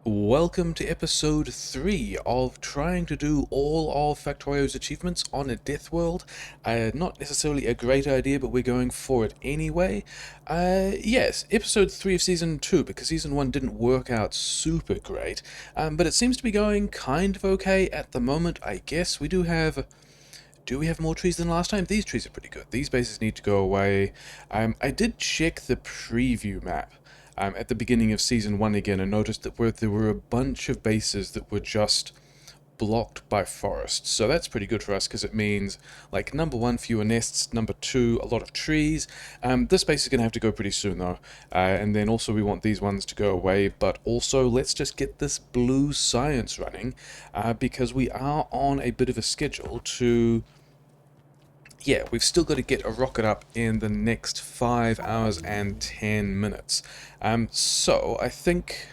Welcome to episode 3 of trying to do all of Factorio's achievements on a Deathworld. Not necessarily a great idea, but we're going for it anyway. Yes, episode 3 of season 2, because season 1 didn't work out super great. But it seems to be going kind of okay at the moment, I guess. Do we have more trees than last time? These trees are pretty good. These bases need to go away. I did check the preview map at the beginning of Season 1 again and noticed that there were a bunch of bases that were just blocked by forests. So that's pretty good for us because it means, like, number 1, fewer nests, number 2, a lot of trees. This base is going to have to go pretty soon though. And then also we want these ones to go away, but also let's just get this blue science running because we are on a bit of a schedule to... Yeah, we've still got to get a rocket up in the next 5 hours and 10 minutes. So I think,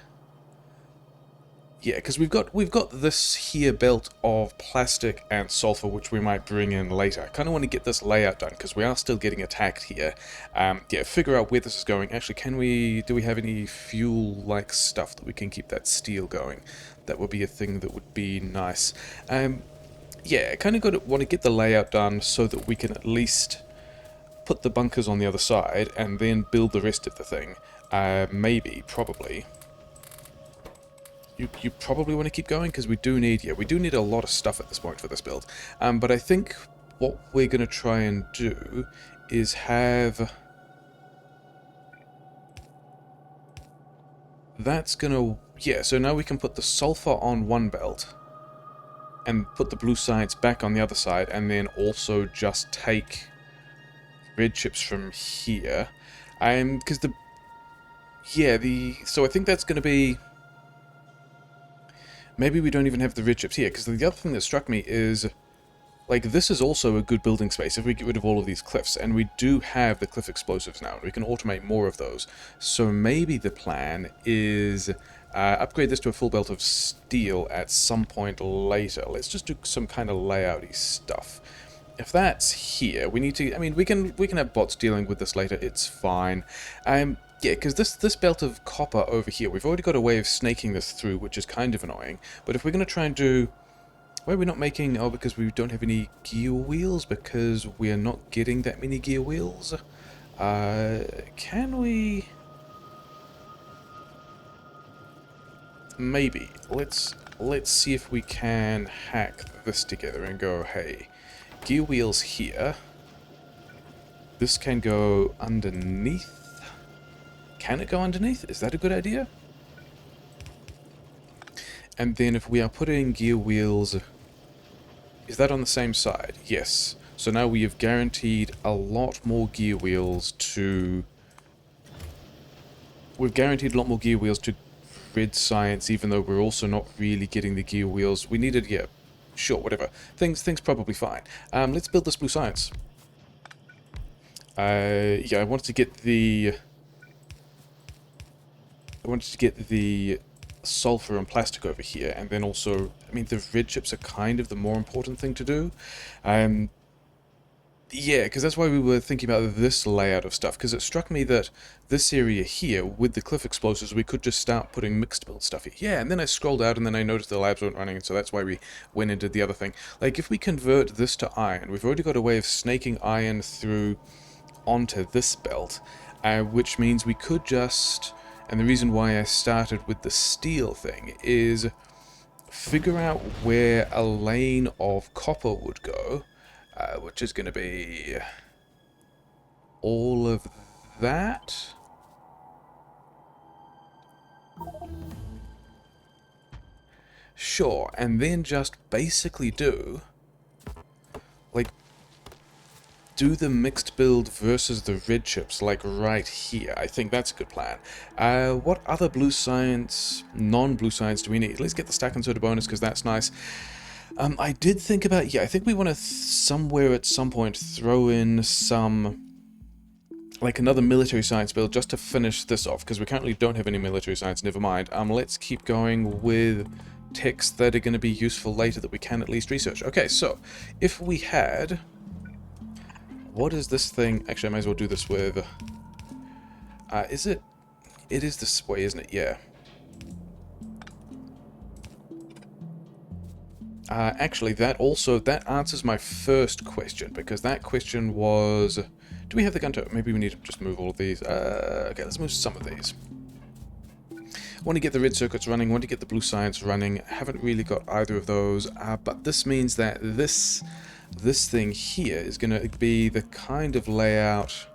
yeah, because we've got this here belt of plastic and sulfur, which we might bring in later. I kind of want to get this layout done because we are still getting attacked here. Yeah, figure out where this is going. Actually, do we have any fuel-like stuff that we can keep that steel going? That would be a thing that would be nice. Yeah, I kind of want to get the layout done so that we can at least put the bunkers on the other side and then build the rest of the thing. Maybe, probably. You probably want to keep going because we do need a lot of stuff at this point for this build. But I think what we're going to try and do is have... That's going to... Yeah, so now we can put the sulfur on one belt and put the blue science back on the other side, and then also just take red chips from here. Because so I think that's going to be... Maybe we don't even have the red chips here, because the other thing that struck me is, like, this is also a good building space if we get rid of all of these cliffs, and we do have the cliff explosives now, and we can automate more of those. So maybe the plan is... upgrade this to a full belt of steel at some point later. Let's just do some kind of layouty stuff. If that's here, we need to... I mean, we can have bots dealing with this later. It's fine. Yeah, because this belt of copper over here, we've already got a way of snaking this through, which is kind of annoying. But if we're going to try and do... Why are we not making... Oh, because we don't have any gear wheels? Because we are not getting that many gear wheels? Can we... Maybe. Let's see if we can hack this together and go, hey, gear wheels here. This can go underneath. Can it go underneath? Is that a good idea? And then if we are putting gear wheels... Is that on the same side? Yes. So now we have guaranteed a lot more gear wheels to... We've guaranteed a lot more gear wheels to red science, even though we're also not really getting the gear wheels. We needed, yeah, sure, whatever. Things probably fine. Let's build this blue science. Yeah, I wanted to get the sulfur and plastic over here, and then also, I mean, the red chips are kind of the more important thing to do. Yeah, because that's why we were thinking about this layout of stuff, because it struck me that this area here, with the cliff explosives, we could just start putting mixed build stuff here. Yeah, and then I scrolled out, and then I noticed the labs weren't running, and so that's why we went and did the other thing. Like, if we convert this to iron, we've already got a way of snaking iron through onto this belt, which means we could just... And the reason why I started with the steel thing is figure out where a lane of copper would go, which is going to be all of that. Sure, and then just basically do the mixed build versus the red chips, like right here. I think that's a good plan. What other blue science, non-blue science do we need? Let's get the stack and soda bonus, because that's nice. I did think about, yeah, I think we want to somewhere at some point throw in some, like, another military science build just to finish this off, because we currently don't have any military science, never mind. Let's keep going with techs that are going to be useful later that we can at least research. Okay, so, if we had... What is this thing? Actually, I might as well do this with... is it... It is this way, isn't it? Yeah. Actually, that answers my first question, because that question was, do we have the gun turret? Maybe we need to just move all of these. Okay, let's move some of these. Want to get the red circuits running, want to get the blue science running. Haven't really got either of those, but this means that this thing here is going to be the kind of layout.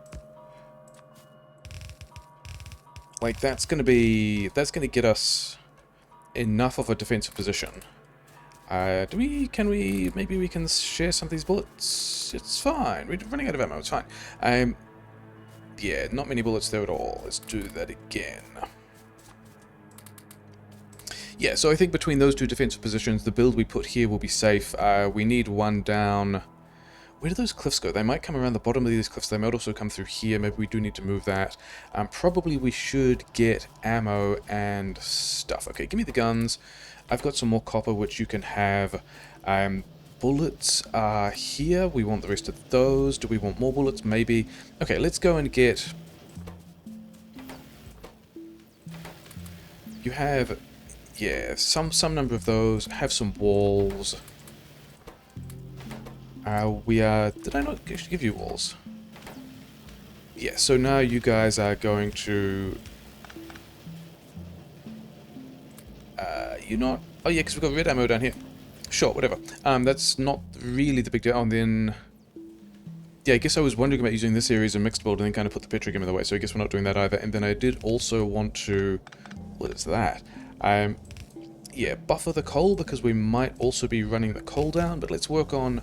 Like, that's going to get us enough of a defensive position. Maybe we can share some of these bullets? It's fine. We're running out of ammo, it's fine. Yeah, not many bullets there at all. Let's do that again. Yeah, so I think between those two defensive positions, the build we put here will be safe. We need one down. Where do those cliffs go? They might come around the bottom of these cliffs. They might also come through here. Maybe we do need to move that. Probably we should get ammo and stuff. Okay, give me the guns. I've got some more copper, which you can have. Bullets are here. We want the rest of those. Do we want more bullets? Maybe. Okay, let's go and get... You have... Yeah, some number of those. Have some walls. Did I not actually give you walls? Yeah, so now you guys are going to... You're not... Oh yeah, because we've got red ammo down here. Sure, whatever. That's not really the big deal. And then... Yeah, I guess I was wondering about using this area as a mixed build and then kind of put the Petroglyph in the way, so I guess we're not doing that either. And then I did also want to... What is that? Yeah, buffer the coal, because we might also be running the coal down, but let's work on...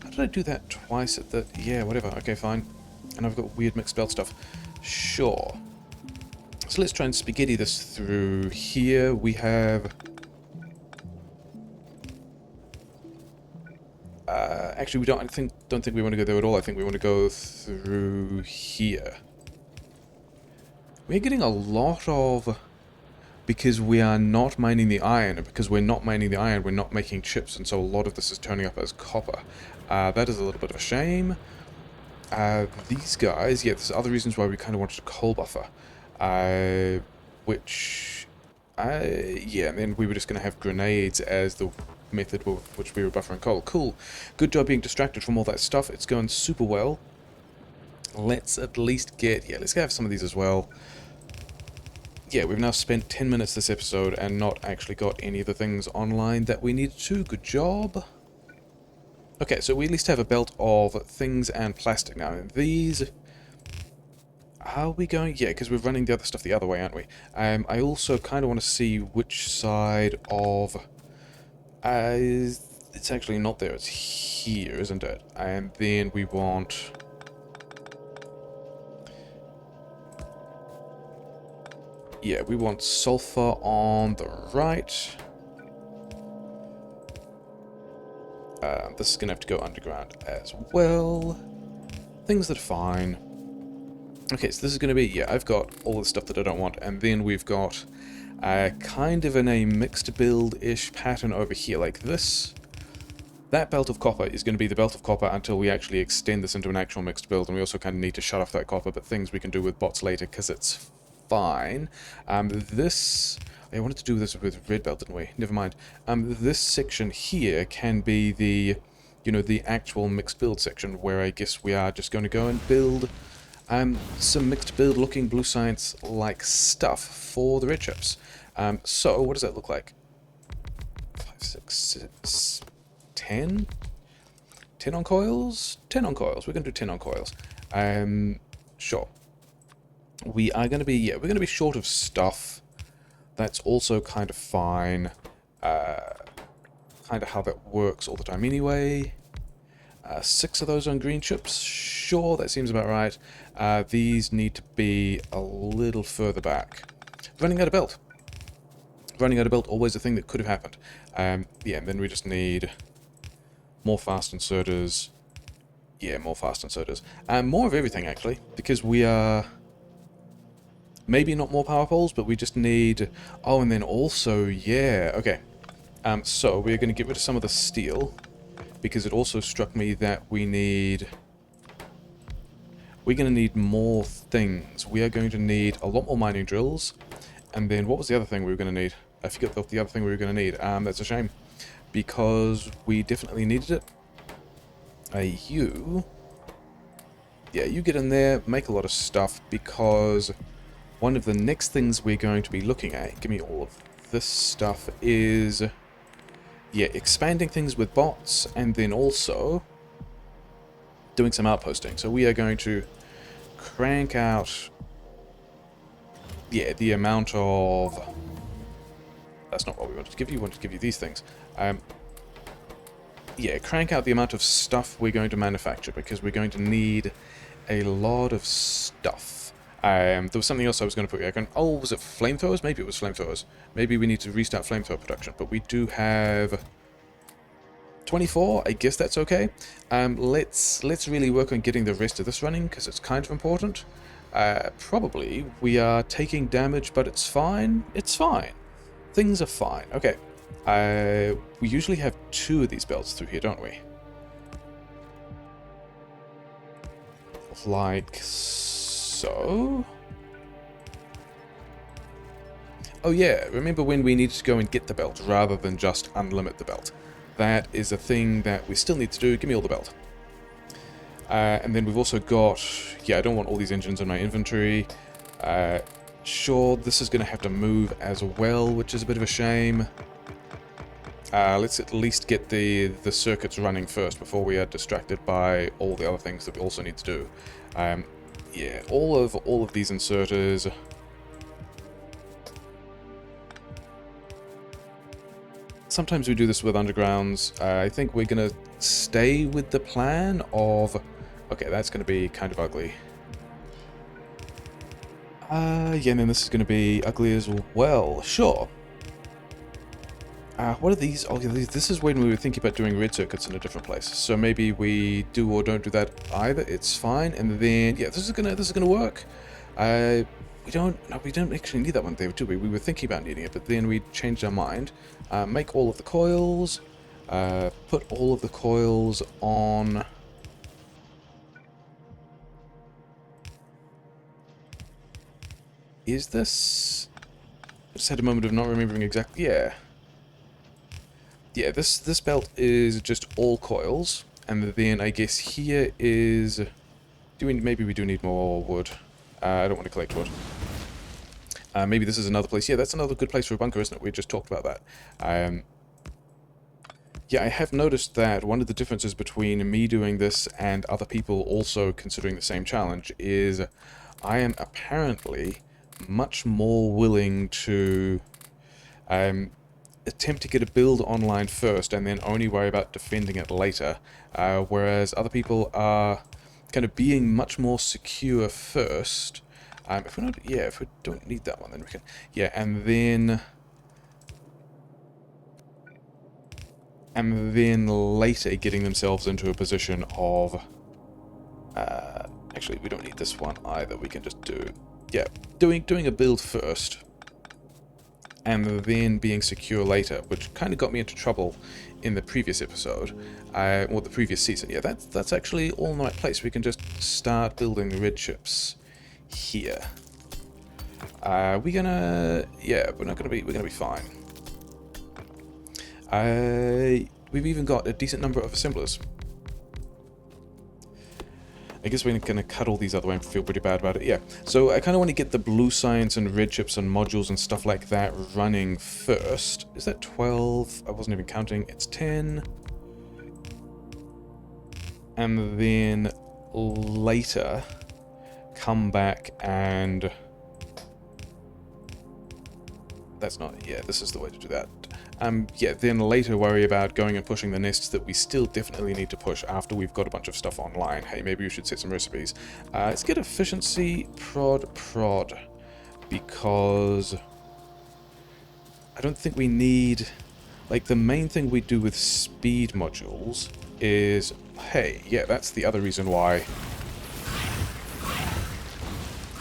How did I do that twice at the... Yeah, whatever, okay, fine. And I've got weird mixed belt stuff. Sure. So let's try and spaghetti this through here. We have... Actually, we don't think we want to go there at all. I think we want to go through here. We're getting a lot of... Because we are not mining the iron, and because we're not mining the iron, we're not making chips, and so a lot of this is turning up as copper. That is a little bit of a shame. These guys, yeah, there's other reasons why we kind of wanted a coal buffer. Yeah, and then we were just going to have grenades as the method with which we were buffering coal. Cool. Good job being distracted from all that stuff. It's going super well. Let's at least get... Yeah, let's have some of these as well. Yeah, we've now spent 10 minutes this episode and not actually got any of the things online that we needed to. Good job. Okay, so we at least have a belt of things and plastic now. These... Are we going... Yeah, because we're running the other stuff the other way, aren't we? I also kind of want to see which side of... it's actually not there, it's here, isn't it? And then we want... Yeah, we want sulfur on the right. This is going to have to go underground as well. Things that are fine. Okay, so this is going to be... Yeah, I've got all the stuff that I don't want. And then we've got kind of in a mixed build-ish pattern over here, like this. That belt of copper is going to be the belt of copper until we actually extend this into an actual mixed build. And we also kind of need to shut off that copper, but things we can do with bots later because it's fine. This... I wanted to do this with red belt, didn't we? Never mind. This section here can be the, you know, the actual mixed build section, where I guess we are just going to go and build some mixed build looking blue science-like stuff for the red chips. So, what does that look like? 5, 6, 6, 10? 10 on coils? 10 on coils. We're going to do 10 on coils. Sure. We are going to be, yeah, we're going to be short of stuff. That's also kind of fine. Kind of how that works all the time anyway. 6 of those on green chips. Sure, that seems about right. These need to be a little further back. Running out of belt. Running out of belt, always a thing that could have happened. Yeah, and then we just need more fast inserters. Yeah, more fast inserters. More of everything, actually, because we are... Maybe not more power poles, but we just need... Oh, and then also, yeah, okay. So, we're going to get rid of some of the steel, because it also struck me that we need... We're going to need more things. We are going to need a lot more mining drills, and then what was the other thing we were going to need? I forget the other thing we were going to need. That's a shame. because we definitely needed it. You... Yeah, you get in there, make a lot of stuff, because one of the next things we're going to be looking at, give me all of this stuff, is... Yeah, expanding things with bots, and then also doing some outposting. So we are going to crank out... Yeah, the amount of... That's not what we wanted to give you. We wanted to give you these things. Yeah, crank out the amount of stuff we're going to manufacture, because we're going to need a lot of stuff. There was something else I was going to put here. Oh, was it flamethrowers? Maybe it was flamethrowers. Maybe we need to restart flamethrower production, but we do have 24. I guess that's okay. Let's really work on getting the rest of this running, because it's kind of important. Probably we are taking damage, but it's fine. It's fine. Things are fine. Okay. We usually have 2 of these belts through here, don't we? Like so. Oh yeah, remember when we needed to go and get the belt rather than just unlimit the belt. That is a thing that we still need to do. Give me all the belt. And then we've also got... Yeah, I don't want all these engines in my inventory. Sure, this is going to have to move as well, which is a bit of a shame. Let's at least get the circuits running first before we are distracted by all the other things that we also need to do. Yeah, all of these inserters. Sometimes we do this with undergrounds. I think we're gonna stay with the plan of... Okay, that's gonna be kind of ugly. Yeah, and then this is gonna be ugly as well. Sure. What are these? Oh, yeah, this is when we were thinking about doing red circuits in a different place. So maybe we do or don't do that either. It's fine. And then, yeah, this is gonna work. We don't actually need that one there, do we? We were thinking about needing it, but then we changed our mind. Make all of the coils. Put all of the coils on. Is this? I just had a moment of not remembering exactly. Yeah. Yeah, this belt is just all coils, and then I guess here is... maybe we do need more wood. I don't want to collect wood. Maybe this is another place. Yeah, that's another good place for a bunker, isn't it? We just talked about that. Yeah, I have noticed that one of the differences between me doing this and other people also considering the same challenge is I am apparently much more willing to... attempt to get a build online first and then only worry about defending it later, whereas other people are kind of being much more secure first. If we don't need that one, then we can, yeah, and then later getting themselves into a position of, actually we don't need this one either. We can just do, yeah, doing a build first, and then being secure later, which kind of got me into trouble in the previous episode, or the previous season. Yeah, that's actually all in the right place. We can just start building the red chips here. We're gonna be fine. We've even got a decent number of assemblers. I guess we're going to cut all these out of the way and feel pretty bad about it. Yeah, so I kind of want to get the blue science and red chips and modules and stuff like that running first. Is that 12? I wasn't even counting. It's 10. And then later come back and... That's not... Yeah, this is the way to do that. Yeah, then later worry about going and pushing the nests that we still definitely need to push after we've got a bunch of stuff online. Hey, maybe we should set some recipes. Let's get efficiency prod, because I don't think we need... Like, the main thing we do with speed modules is... Hey, yeah, that's the other reason why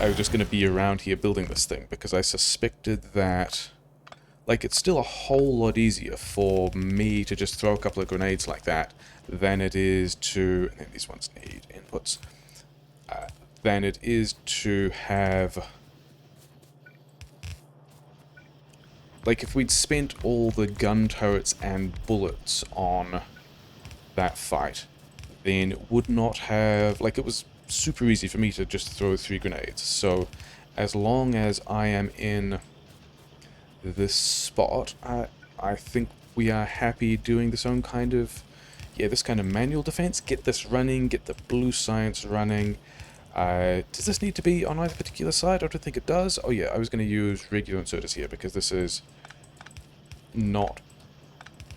I was just going to be around here building this thing, because I suspected that... Like, it's still a whole lot easier for me to just throw a couple of grenades like that than it is to... And these ones need inputs. Than it is to have... like, if we'd spent all the gun turrets and bullets on that fight, then it would not have... Like, it was super easy for me to just throw 3 grenades. So, as long as I am in this spot, I think we are happy doing this own kind of... Yeah, this kind of manual defense. Get this running, get the blue science running. Does this need to be on either particular side? I don't think it does. Oh yeah, I was going to use regular inserters here because this is not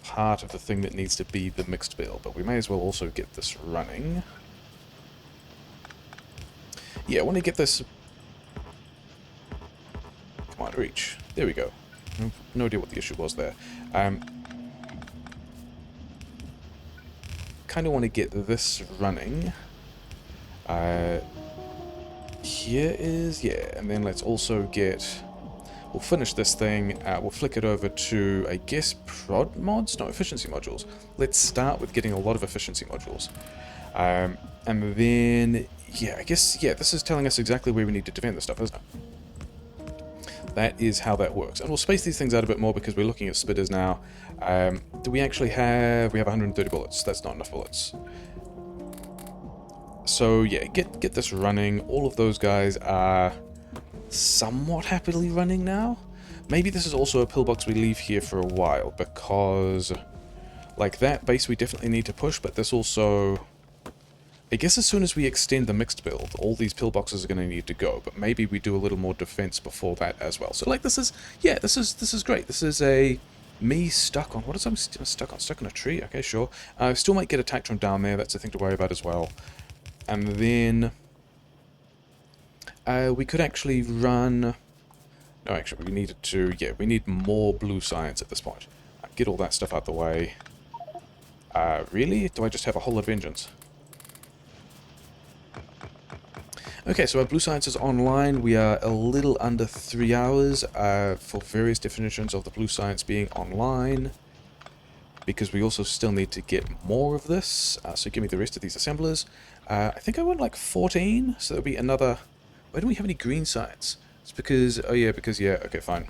part of the thing that needs to be the mixed build, but we may as well also get this running. Yeah, I want to get this... Come on, reach. There we go. No idea what the issue was there. Kind of want to get this running. Here is... Yeah, and then let's also get... We'll finish this thing, we'll flick it over to, I guess, prod mods? No, efficiency modules. Let's start with getting a lot of efficiency modules. And then, yeah, I guess, yeah, this is telling us exactly where we need to defend this stuff, isn't it? That is how that works. And we'll space these things out a bit more because we're looking at spitters now. Do we actually have... We have 130 bullets. That's not enough bullets. So, yeah, get this running. All of those guys are... somewhat happily running now. Maybe this is also a pillbox we leave here for a while, because like that base we definitely need to push, but this also... I guess as soon as we extend the mixed build, all these pillboxes are going to need to go, but maybe we do a little more defense before that as well. So like this is... Yeah, this is great. This is a... Me stuck on... What is I'm stuck on? Stuck on a tree? Okay, sure. I still might get attacked from down there. That's a thing to worry about as well. And then... we could actually run... No, actually, we needed to... Yeah, we need more blue science at this point. Get all that stuff out the way. Really? Do I just have a whole lot of engines? Okay, so our blue science is online. We are a little under 3 hours for various definitions of the blue science being online. Because we also still need to get more of this. So give me the rest of these assemblers. I think I want like 14, so there'll be another... Why don't we have any green science? It's because... Oh yeah, because... Yeah, okay, fine.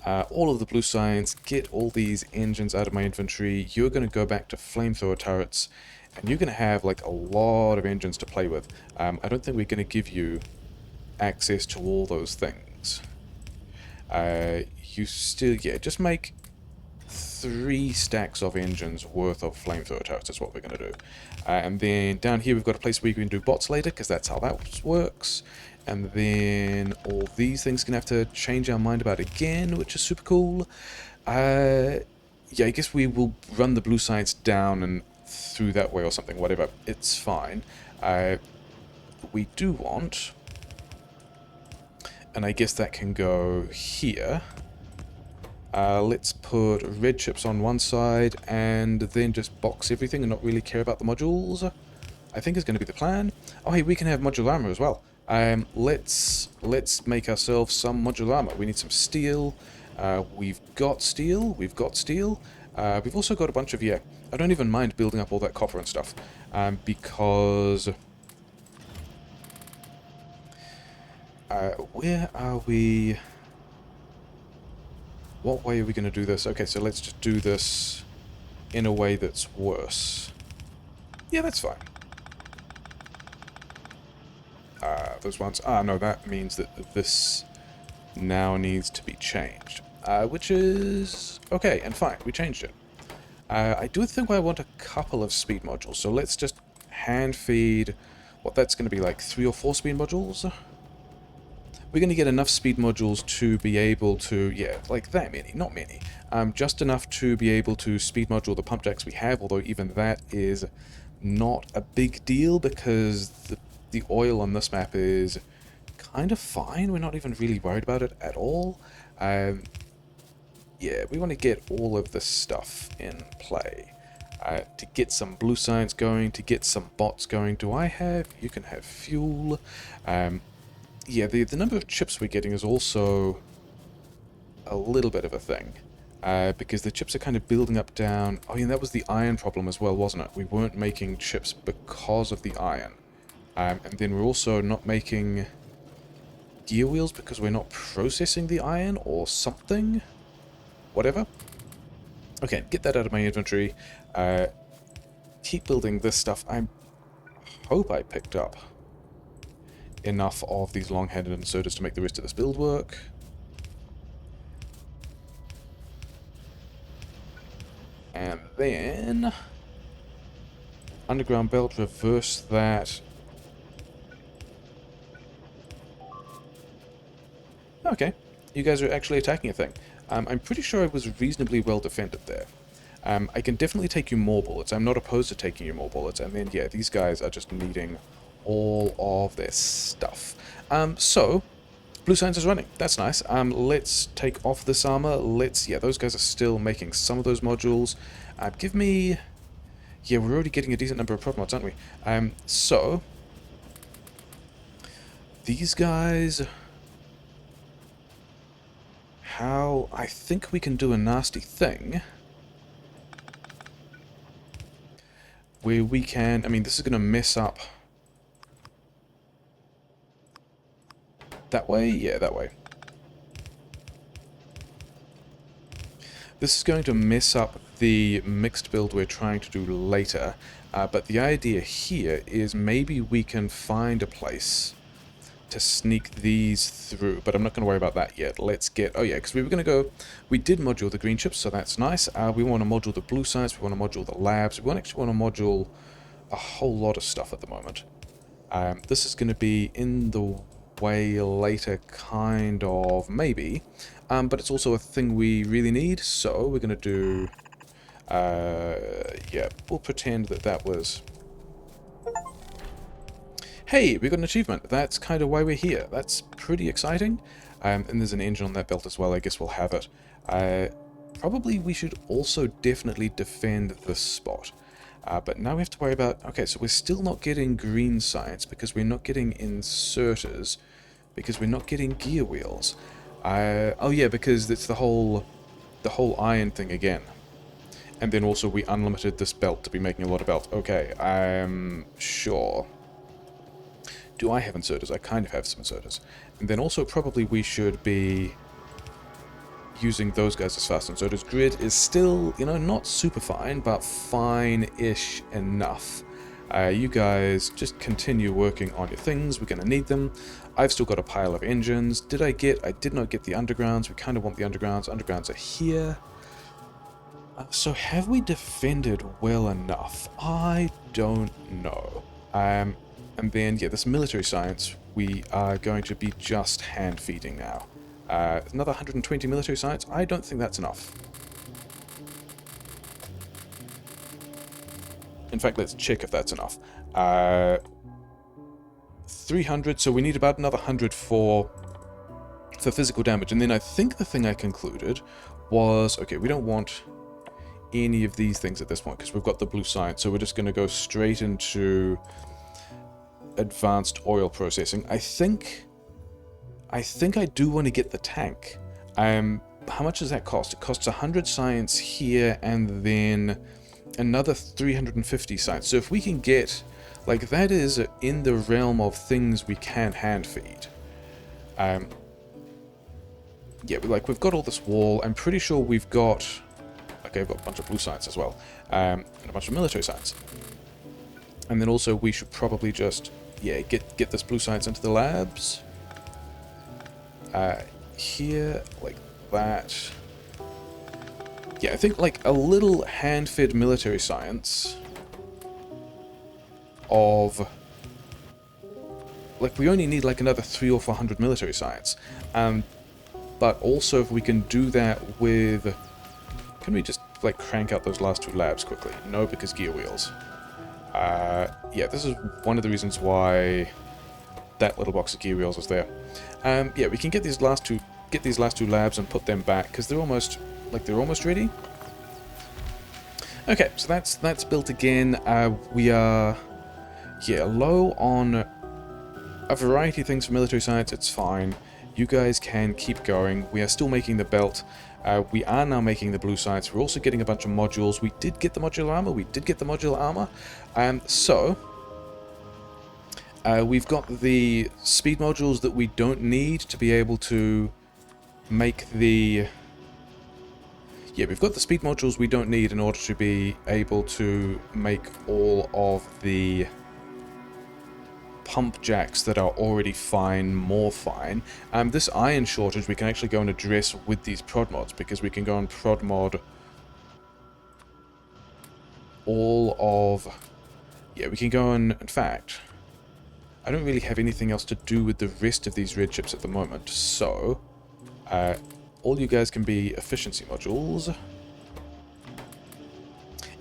All of the blue science, get all these engines out of my inventory. You're going to go back to flamethrower turrets, and you're going to have like a lot of engines to play with. I don't think we're going to give you access to all those things. You still... Yeah, just make 3 stacks of engines worth of flamethrower turrets is what we're going to do. And then down here we've got a place where you can do bots later, because that's how that works. And then all these things can have to change our mind about again, which is super cool. Yeah, I guess we will run the blue science down and through that way or something, whatever. It's fine. We do want... And I guess that can go here. Let's put red chips on one side and then just box everything and not really care about the modules. I think is going to be the plan. Oh hey, we can have modular armor as well. Let's make ourselves some modular armor. We need some steel. We've got steel. We've also got a bunch of... Yeah, I don't even mind building up all that copper and stuff. Because... where are we... What way are we going to do this? Okay, so let's just do this in a way that's worse. Yeah, that's fine. Those ones... no, that means that this now needs to be changed. Which is... Okay, and fine, we changed it. I do think I want a couple of speed modules, so let's just hand feed... What, that's going to be like 3 or 4 speed modules? We're going to get enough speed modules to be able to, yeah, like that many, not many. Just enough to be able to speed module the pump jacks we have, although even that is not a big deal because the oil on this map is kind of fine. We're not even really worried about it at all. Yeah, we want to get all of this stuff in play. To get some blue science going, to get some bots going. Do I have... You can have fuel. Yeah, the number of chips we're getting is also a little bit of a thing. Because the chips are kind of building up down... Oh, yeah, that was the iron problem as well, wasn't it? We weren't making chips because of the iron. And then we're also not making... gear wheels because we're not processing the iron or something. Whatever. Okay, get that out of my inventory. Keep building this stuff. I hope I picked up enough of these long-handed inserters to make the rest of this build work. And then underground belt, reverse that. Okay, you guys are actually attacking a thing. I'm pretty sure I was reasonably well defended there. I can definitely take you more bullets. I'm not opposed to taking you more bullets. And then, yeah, these guys are just needing all of their stuff. So, blue science is running. That's nice. Let's take off this armor. Yeah, those guys are still making some of those modules. Give me... Yeah, we're already getting a decent number of prop mods, aren't we? So, these guys... How... I think we can do a nasty thing where we can... I mean, this is going to mess up... That way? Yeah, that way. This is going to mess up the mixed build we're trying to do later, but the idea here is maybe we can find a place to sneak these through, but I'm not going to worry about that yet. Let's get... Oh yeah, because we were going to go... We did module the green chips, so that's nice. We want to module the blue science, we want to module the labs, we actually want to module a whole lot of stuff at the moment. This is going to be in the way later, kind of, maybe. But it's also a thing we really need, so we're going to do... yeah, we'll pretend that that was... Hey, we got an achievement. That's kind of why we're here. That's pretty exciting. And there's an engine on that belt as well. I guess we'll have it. Probably we should also definitely defend this spot. But now we have to worry about... Okay, so we're still not getting green science because we're not getting inserters, because we're not getting gear wheels. Oh yeah, because it's the whole iron thing again. And then also we unlimited this belt to be making a lot of belts. Okay, sure. Do I have inserters? I kind of have some inserters. And then also probably we should be using those guys as fast inserters. Grid is still, you know, not super fine, but fine-ish enough. You guys just continue working on your things. We're going to need them. I've still got a pile of engines. I did not get the undergrounds. We kind of want the undergrounds. Undergrounds are here. So have we defended well enough? I don't know. And then, yeah, this military science, we are going to be just hand-feeding now. Another 120 military science? I don't think that's enough. In fact, let's check if that's enough. 300, so we need about another 100 for physical damage. And then I think the thing I concluded was, okay, we don't want any of these things at this point because we've got the blue science, so we're just going to go straight into advanced oil processing. I think I do want to get the tank. How much does that cost? It costs 100 science here and then another 350 science. So if we can get, like, that is in the realm of things we can hand feed. Yeah, we've got all this wall. I'm pretty sure we've got... Okay, I've got a bunch of blue science as well. And a bunch of military science. And then also we should probably just... Yeah, get this blue science into the labs. Here, like that. Yeah, I think like a little hand-fed military science of... Like, we only need like another 300 or 400 military science. But also if we can do that with... Can we just like crank out those last two labs quickly? No, because gear wheels. Yeah, this is one of the reasons why that little box of gear wheels was there. Yeah, we can get these last two labs and put them back because they're almost ready. Okay, so that's built again. We are low on a variety of things for military science. It's fine. You guys can keep going. We are still making the belt. We are now making the blue science. We're also getting a bunch of modules. We did get the modular armor. So, We've got the speed modules that we don't need to be able to make the... Yeah, we've got the speed modules we don't need in order to be able to make all of the pump jacks that are already fine more fine. This iron shortage we can actually go and address with these prod mods, because we can go and prod mod all of... Yeah, we can go and... In fact, I don't really have anything else to do with the rest of these red chips at the moment, so... all you guys can be efficiency modules,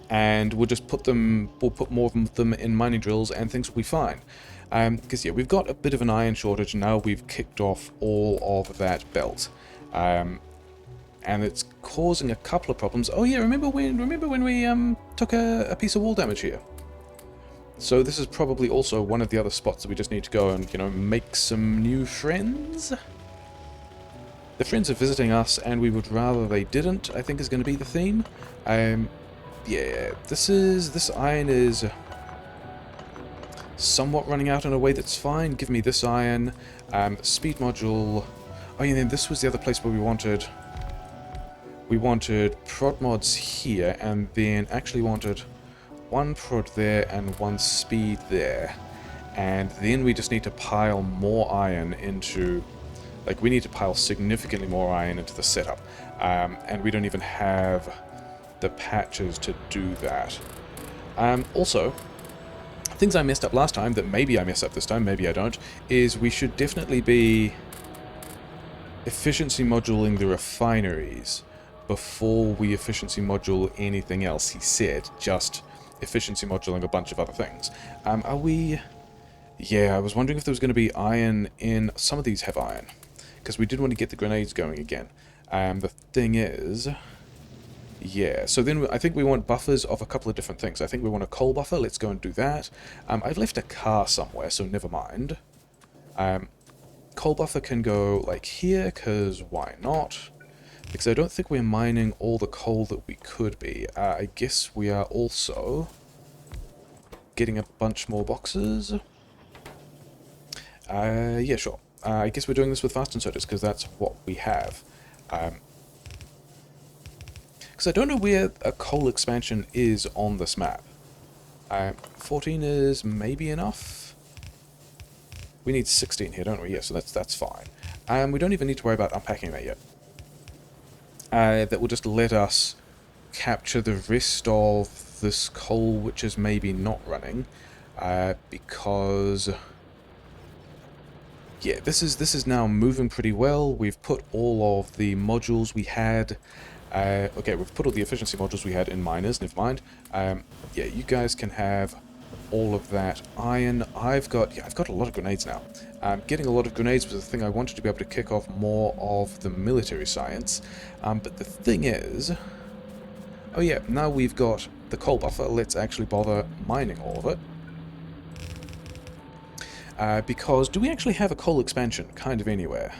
and we'll just put them, we'll put more of them in mining drills and things will be fine. Because yeah, we've got a bit of an iron shortage now. We've kicked off all of that belt, and it's causing a couple of problems. Oh yeah, remember when we took a piece of wall damage here? So this is probably also one of the other spots that we just need to go and, you know, make some new friends. The friends are visiting us, and we would rather they didn't, I think is going to be the theme. Yeah, this iron is somewhat running out in a way that's fine. Give me this iron. Speed module... Oh yeah, then this was the other place where we wanted... We wanted prod mods here, and then actually wanted one prod there and one speed there. And then we just need to pile more iron into... Like, we need to pile significantly more iron into the setup. And we don't even have the patches to do that. Also, things I messed up last time, that maybe I mess up this time, maybe I don't, is we should definitely be efficiency moduling the refineries before we efficiency module anything else, he said. Just efficiency moduling a bunch of other things. Are we... Yeah, I was wondering if there was going to be iron in... Some of these have iron, because we did want to get the grenades going again. The thing is... Yeah, so then I think we want buffers of a couple of different things. I think we want a coal buffer, let's go and do that. I've left a car somewhere, so never mind. Coal buffer can go like here, because why not? Because I don't think we're mining all the coal that we could be. I guess we are also getting a bunch more boxes. Yeah, sure. I guess we're doing this with fast inserters, because that's what we have. Because I don't know where a coal expansion is on this map. 14 is maybe enough? We need 16 here, don't we? Yeah, so that's fine. We don't even need to worry about unpacking that yet. That will just let us capture the rest of this coal, which is maybe not running. Because... Yeah, this is now moving pretty well. We've put all of the modules we had... okay, we've put all the efficiency modules we had in miners, never mind. Yeah, you guys can have all of that iron. I've got a lot of grenades now. Getting a lot of grenades was the thing I wanted to be able to kick off more of the military science. But the thing is... Oh yeah, now we've got the coal buffer, let's actually bother mining all of it. Because, do we actually have a coal expansion kind of anywhere?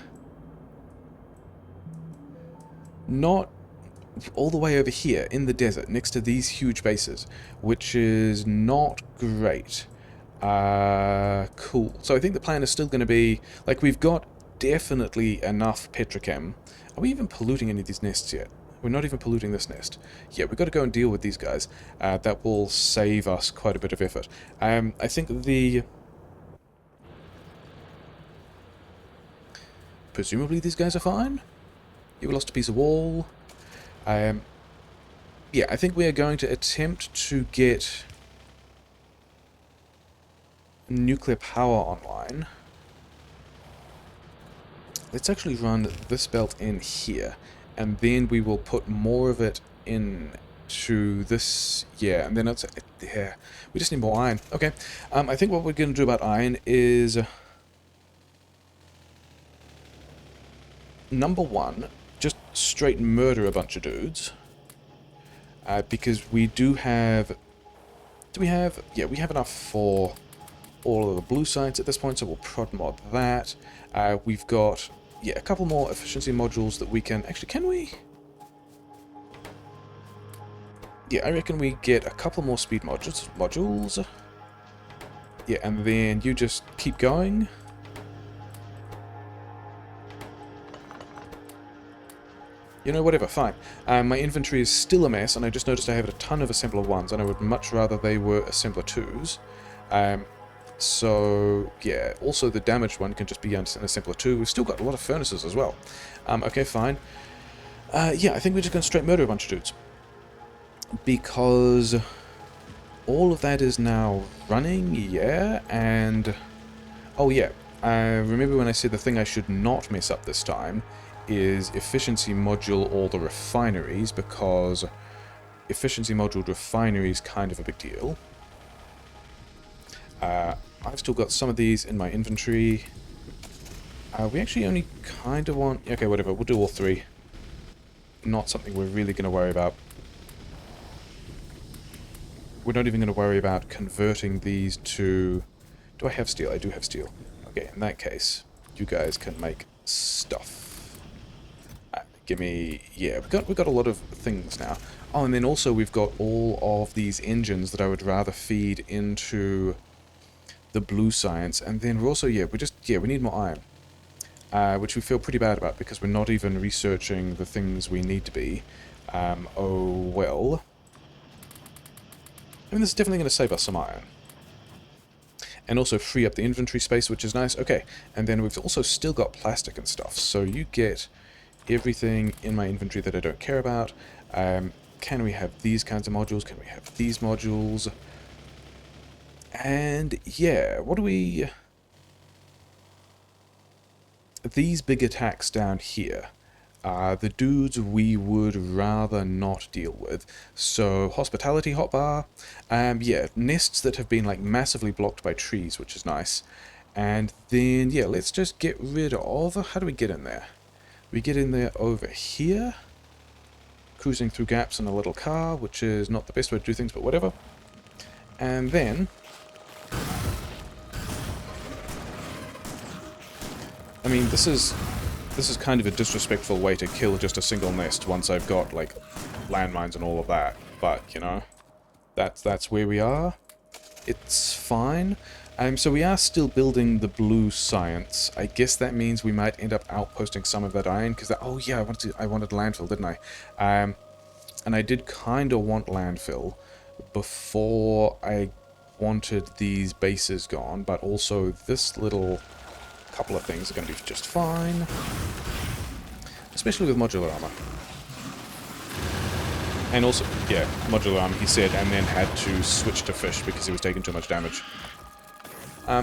Not all the way over here in the desert next to these huge bases, which is not great. Cool. So I think the plan is still going to be, like, we've got definitely enough petrochem. Are we even polluting any of these nests yet? We're not even polluting this nest. Yeah, we've got to go and deal with these guys. That will save us quite a bit of effort. I think the... Presumably these guys are fine? You lost a piece of wall. Yeah, I think we are going to attempt to get nuclear power online. Let's actually run this belt in here, and then we will put more of it into this. Yeah, and then it's... Yeah, we just need more iron. Okay, I think what we're going to do about iron is... Number one, just straight murder a bunch of dudes. Because we do have... Do we have... Yeah, we have enough for all of the blue sites at this point, so we'll prod mod that. We've got, yeah, a couple more efficiency modules that we can... Actually, can we? Yeah, I reckon we get a couple more speed modules. Yeah, and then you just keep going. You know, whatever, fine. My inventory is still a mess, and I just noticed I have a ton of assembler 1s, and I would much rather they were assembler 2s. So, yeah, also the damaged one can just be an assembler 2. We've still got a lot of furnaces as well. Okay, fine. Yeah, I think we're just going to straight murder a bunch of dudes. Because all of that is now running, yeah, and... Oh, yeah. Remember when I said the thing I should not mess up this time is efficiency module all the refineries, because efficiency module refineries kind of a big deal. I've still got some of these in my inventory. We actually only kind of want... Okay, whatever, we'll do all 3. Not something we're really going to worry about. We're not even going to worry about converting these to... Do I have steel? I do have steel. Okay, in that case, you guys can make stuff. Give me... Yeah, we've got a lot of things now. Oh, and then also we've got all of these engines that I would rather feed into the blue science. And then we're also... Yeah, we need more iron. Which we feel pretty bad about because we're not even researching the things we need to be. Oh, well... I mean, this is definitely going to save us some iron. And also free up the inventory space, which is nice. Okay, and then we've also still got plastic and stuff. So you get everything in my inventory that I don't care about. Can we have these kinds of modules? Can we have these modules? And yeah, what do we... These big attacks down here are the dudes we would rather not deal with. So, hospitality hotbar. Yeah, nests that have been like massively blocked by trees, which is nice. And then, yeah, let's just get rid of... How do we get in there? We get in there over here. Cruising through gaps in a little car, which is not the best way to do things, but whatever. And then... I mean, this is kind of a disrespectful way to kill just a single nest once I've got, like, landmines and all of that. But, you know, that's where we are. It's fine. So we are still building the blue science. I guess that means we might end up outposting some of that iron, because oh yeah, I wanted landfill, didn't I? And I did kind of want landfill before I wanted these bases gone, but also this little couple of things are going to be just fine. Especially with modular armor. And also, yeah, modular armor, he said, and then had to switch to fish because he was taking too much damage.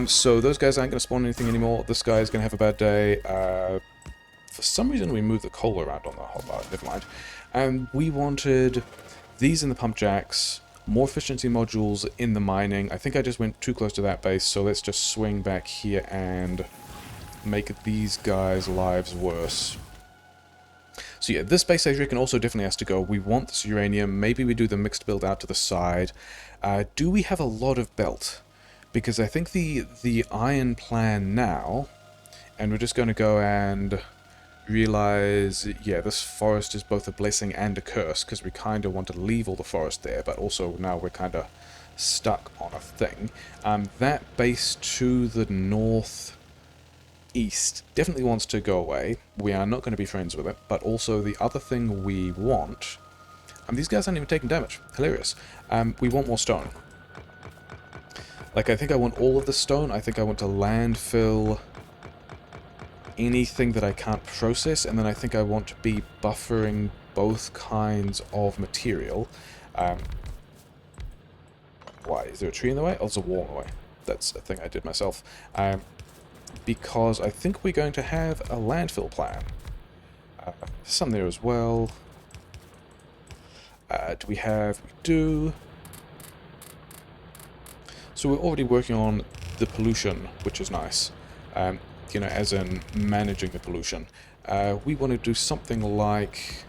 So those guys aren't going to spawn anything anymore. This guy's going to have a bad day. For some reason we moved the coal around on the hotbar, never mind. We wanted these in the pump jacks, more efficiency modules in the mining. I think I just went too close to that base, so let's just swing back here and make these guys' lives worse. So yeah, this base I reckon also definitely has to go. We want this uranium. Maybe we do the mixed build out to the side. Do we have a lot of belt? Because I think the iron plan now, and we're just going to go and realize, yeah, this forest is both a blessing and a curse, because we kind of want to leave all the forest there, but also now we're kind of stuck on a thing. That base to the northeast definitely wants to go away. We are not going to be friends with it, but also the other thing we want... these guys aren't even taking damage. Hilarious. We want more stone. Like, I think I want all of the stone. I think I want to landfill anything that I can't process, and then I think I want to be buffering both kinds of material. Why? Is there a tree in the way? Oh, there's a wall in the way. That's a thing I did myself. Because I think we're going to have a landfill plan. Some there as well. Do we have... We do... So we're already working on the pollution, which is nice. You know, as in managing the pollution. We want to do something like...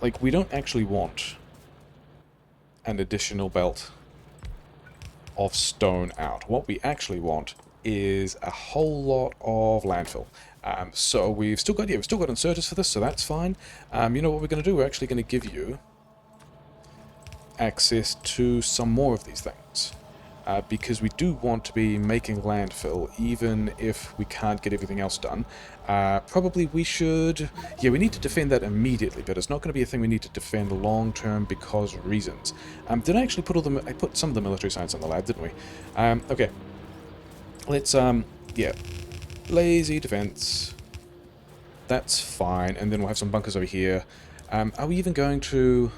Like, we don't actually want an additional belt of stone out. What we actually want is a whole lot of landfill. So we've still got inserters for this, so that's fine. You know what we're going to do? We're actually going to give you access to some more of these things. Because we do want to be making landfill, even if we can't get everything else done. Probably we should... Yeah, we need to defend that immediately, but it's not going to be a thing we need to defend long-term because reasons. Did I actually put all the... I put some of the military science in the lab, didn't we? Okay. Let's, yeah. Lazy defense. That's fine, and then we'll have some bunkers over here. Are we even going to...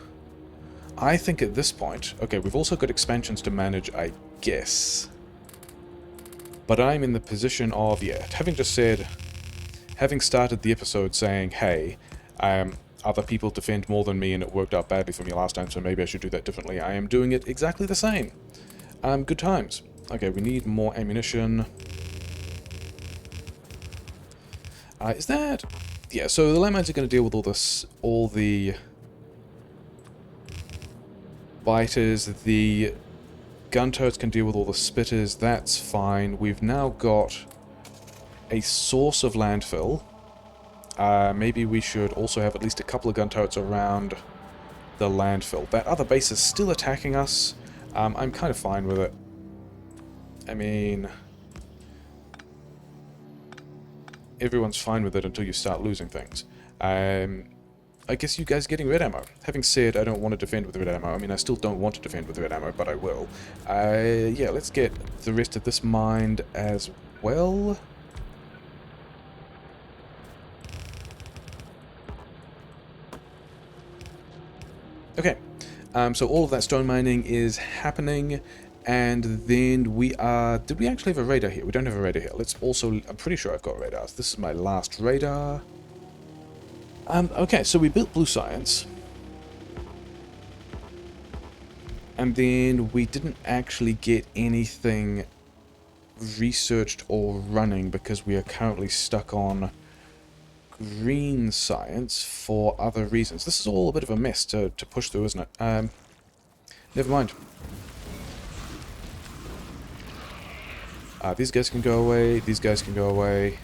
I think at this point... Okay, we've also got expansions to manage, I guess. But I'm in the position of, yeah, having just said... Having started the episode saying, hey, other people defend more than me and it worked out badly for me last time, so maybe I should do that differently. I am doing it exactly the same. Good times. Okay, we need more ammunition. Is that... Yeah, so the landmines are going to deal with all this, all the... biters, the gun turrets can deal with all the spitters, that's fine. We've now got a source of landfill. Maybe we should also have at least a couple of gun turrets around the landfill. That other base is still attacking us. I'm kind of fine with it. I mean... everyone's fine with it until you start losing things. I guess you guys are getting red ammo. Having said I don't want to defend with red ammo, I mean I still don't want to defend with red ammo, but I will. Yeah, let's get the rest of this mined as well. Okay, so all of that stone mining is happening, and then we are... Did we actually have a radar here? We don't have a radar here. Let's also... I'm pretty sure I've got radars. This is my last radar. Okay, so we built blue science. And then we didn't actually get anything researched or running because we are currently stuck on green science for other reasons. This is all a bit of a mess to push through, isn't it? Never mind. These guys can go away, these guys can go away.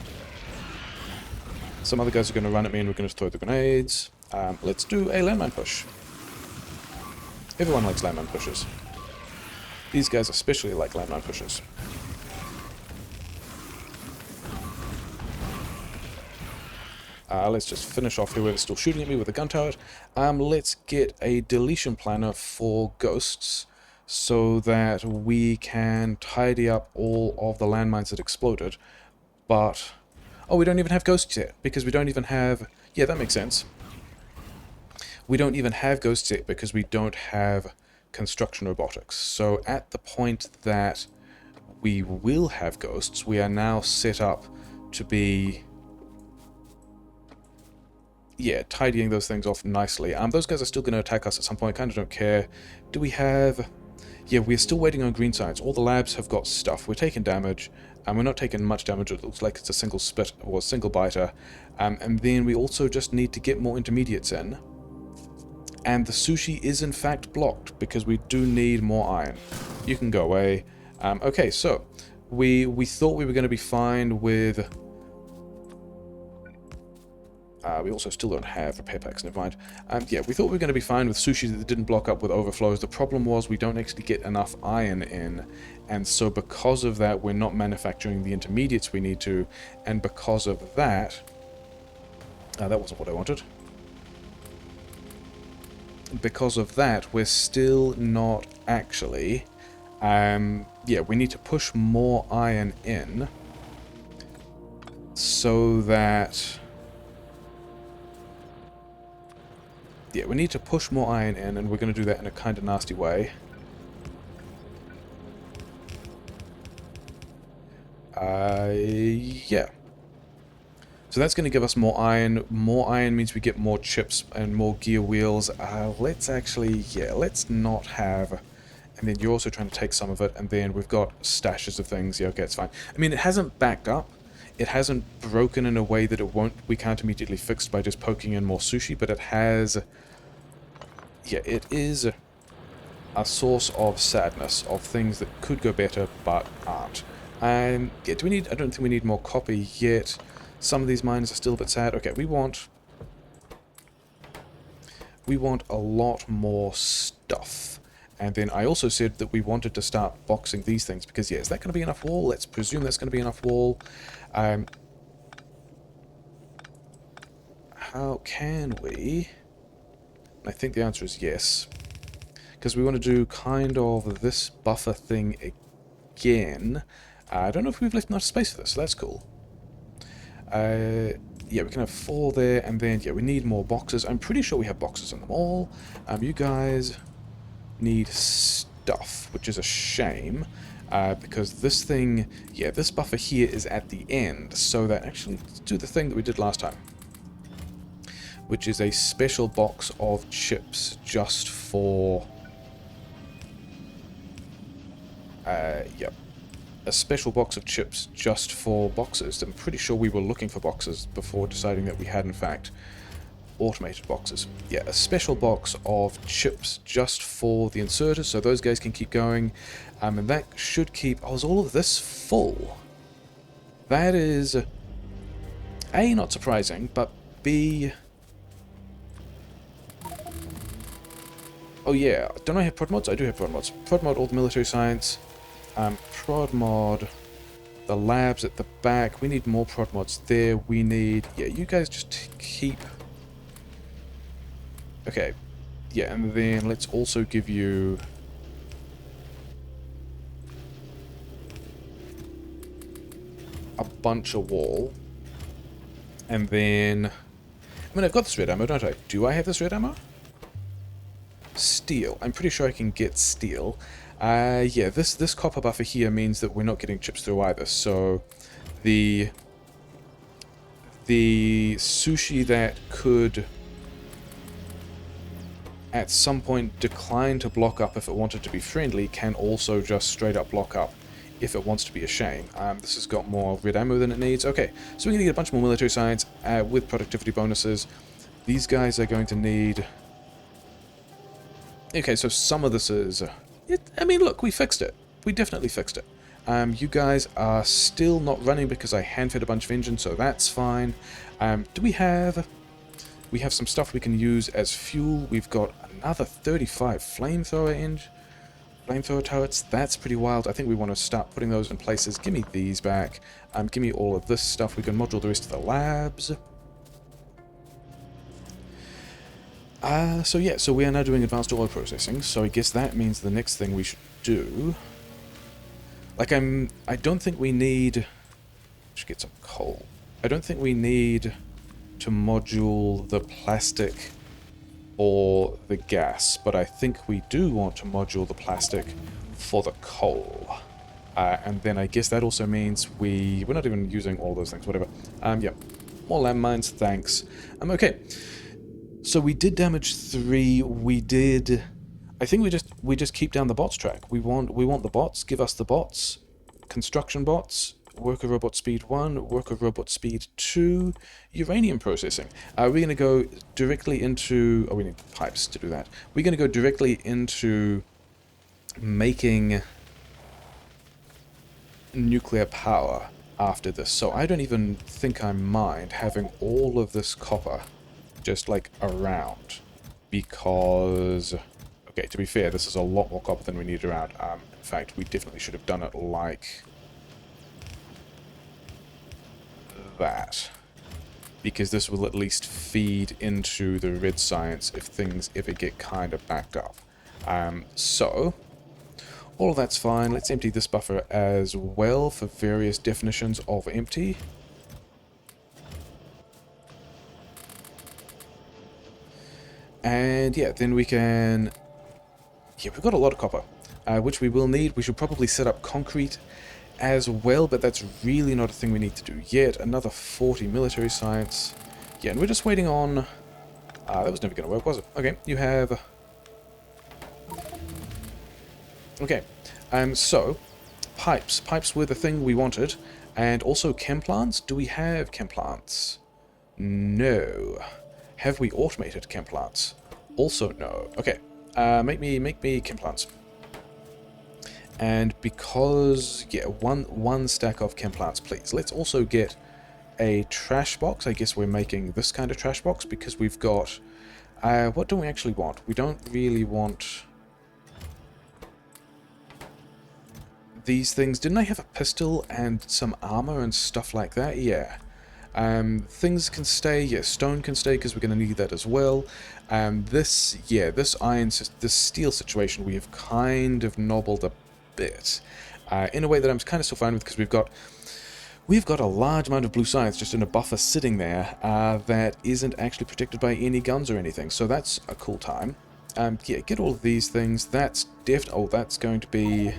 Some other guys are going to run at me and we're going to throw the grenades. Let's do a landmine push. Everyone likes landmine pushes. These guys especially like landmine pushes. Let's just finish off whoever's still shooting at me with a gun turret. Let's get a deletion planner for ghosts so that we can tidy up all of the landmines that exploded. But... oh, we don't even have ghosts yet, because we don't even have... yeah, that makes sense. We don't even have ghosts yet because we don't have construction robotics. So at the point that we will have ghosts, we are now set up to be... yeah, tidying those things off nicely. Those guys are still going to attack us at some point, kind of don't care. Do we have... yeah, we're still waiting on green science. All the labs have got stuff. We're taking damage, and we're not taking much damage. It looks like it's a single spit or a single biter. And then we also just need to get more intermediates in. And the sushi is in fact blocked, because we do need more iron. You can go away. Okay, so we thought we were going to be fine with... we also still don't have repair packs, never mind. Yeah, we thought we were going to be fine with sushi that didn't block up with overflows. The problem was we don't actually get enough iron in, and so because of that, we're not manufacturing the intermediates we need to, and because of that... that wasn't what I wanted. Because of that, we're still not actually... yeah, we need to push more iron in, so that... yeah, we need to push more iron in, and we're going to do that in a kind of nasty way. Yeah. So that's going to give us more iron. More iron means we get more chips and more gear wheels. Let's actually, yeah, let's not have... and then you're also trying to take some of it, and then we've got stashes of things. Yeah, okay, it's fine. I mean, it hasn't backed up. It hasn't broken in a way that it won't... we can't immediately fix by just poking in more sushi, but it has... yeah, it is a source of sadness, of things that could go better, but aren't. And, yeah, do we need... I don't think we need more copper yet. Some of these mines are still a bit sad. Okay, we want a lot more stuff. And then I also said that we wanted to start boxing these things because, yeah, is that going to be enough wall? Let's presume that's going to be enough wall. How can we? I think the answer is yes. Because we want to do kind of this buffer thing again. I don't know if we've left enough space for this, so that's cool. Yeah, we can have 4 there, and then, yeah, we need more boxes. I'm pretty sure we have boxes in them all. You guys need stuff, which is a shame, because this thing, yeah, this buffer here is at the end, so that actually, let's do the thing that we did last time, which is a special box of chips just for, yep, a special box of chips just for boxes. I'm pretty sure we were looking for boxes before deciding that we had, in fact, automated boxes. Yeah, a special box of chips just for the inserters, so those guys can keep going. And that should keep... Oh, is all of this full? That is... A, not surprising, but B... Oh yeah, don't I have prod mods? I do have prod mods. Prod mod all the military science. Prod mod the labs at the back. We need more prod mods there. We need... Yeah, you guys just keep... Okay. Yeah, and then let's also give you... a bunch of wall. And then... I mean, I've got this red ammo, don't I? Do I have this red ammo? Steel. I'm pretty sure I can get steel. Yeah, this copper buffer here means that we're not getting chips through either, so the sushi that could at some point decline to block up if it wanted to be friendly can also just straight up block up if it wants to be a shame. This has got more red ammo than it needs. Okay, so we're going to get a bunch more military science with productivity bonuses. These guys are going to need... Okay, so some of this is... I mean, look, we fixed it. We definitely fixed it. You guys are still not running because I hand-fed a bunch of engines, so that's fine. Do we have... We have some stuff we can use as fuel. We've got another 35 flamethrower turrets. That's pretty wild. I think we want to start putting those in places. Give me these back. Give me all of this stuff. We can module the rest of the labs. So yeah, so we are now doing advanced oil processing, so I guess that means the next thing we should do... Like, I don't think we need... Should get some coal. I don't think we need to module the plastic or the gas, but I think we do want to module the plastic for the coal. And then I guess that also means we're not even using all those things, whatever. Yeah, more landmines, thanks. Okay. So we did damage 3, we did... I think we just keep down the bots track. We want the bots, give us the bots. Construction bots, worker robot speed 1, worker robot speed 2, uranium processing. We're going to go directly into... Oh, we need pipes to do that. We're going to go directly into making nuclear power after this. So I don't even think I mind having all of this copper just like around, because okay, to be fair, this is a lot more copper than we need around. In fact, we definitely should have done it like that, because this will at least feed into the red science if things ever get kind of backed up. So all of that's fine. Let's empty this buffer as well for various definitions of empty. And yeah, then we can... Yeah, we've got a lot of copper, which we will need. We should probably set up concrete as well, but that's really not a thing we need to do yet. Another 40 military science. Yeah, and we're just waiting on... that was never going to work, was it? Okay, you have... Okay, so, pipes. Pipes were the thing we wanted. And also chem plants. Do we have chem plants? No. Have we automated chem plants? Also no. Okay, make me chem plants. And because, yeah, one stack of chem plants, please. Let's also get a trash box. I guess we're making this kind of trash box because we've got... what do we actually want? We don't really want... these things. Didn't I have a pistol and some armor and stuff like that? Yeah. Things can stay. Yeah, stone can stay because we're going to need that as well. This steel situation we have kind of nobbled a bit. In a way that I'm kind of still fine with, because we've got a large amount of blue science just in a buffer sitting there that isn't actually protected by any guns or anything. So that's a cool time. Yeah, get all of these things. That's that's going to be...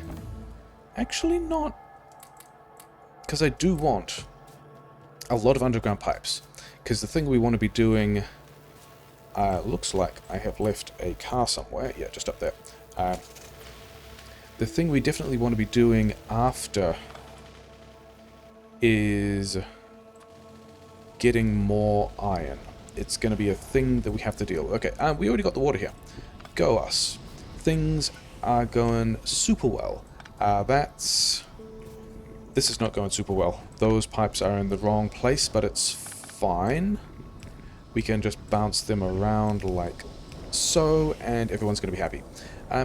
Actually not... Because I do want a lot of underground pipes. Because the thing we want to be doing... looks like I have left a car somewhere. Yeah, just up there. The thing we definitely want to be doing after is getting more iron. It's going to be a thing that we have to deal with. Okay, we already got the water here. Go us. Things are going super well. This is not going super well. Those pipes are in the wrong place, but it's fine. We can just bounce them around like so, and everyone's going to be happy.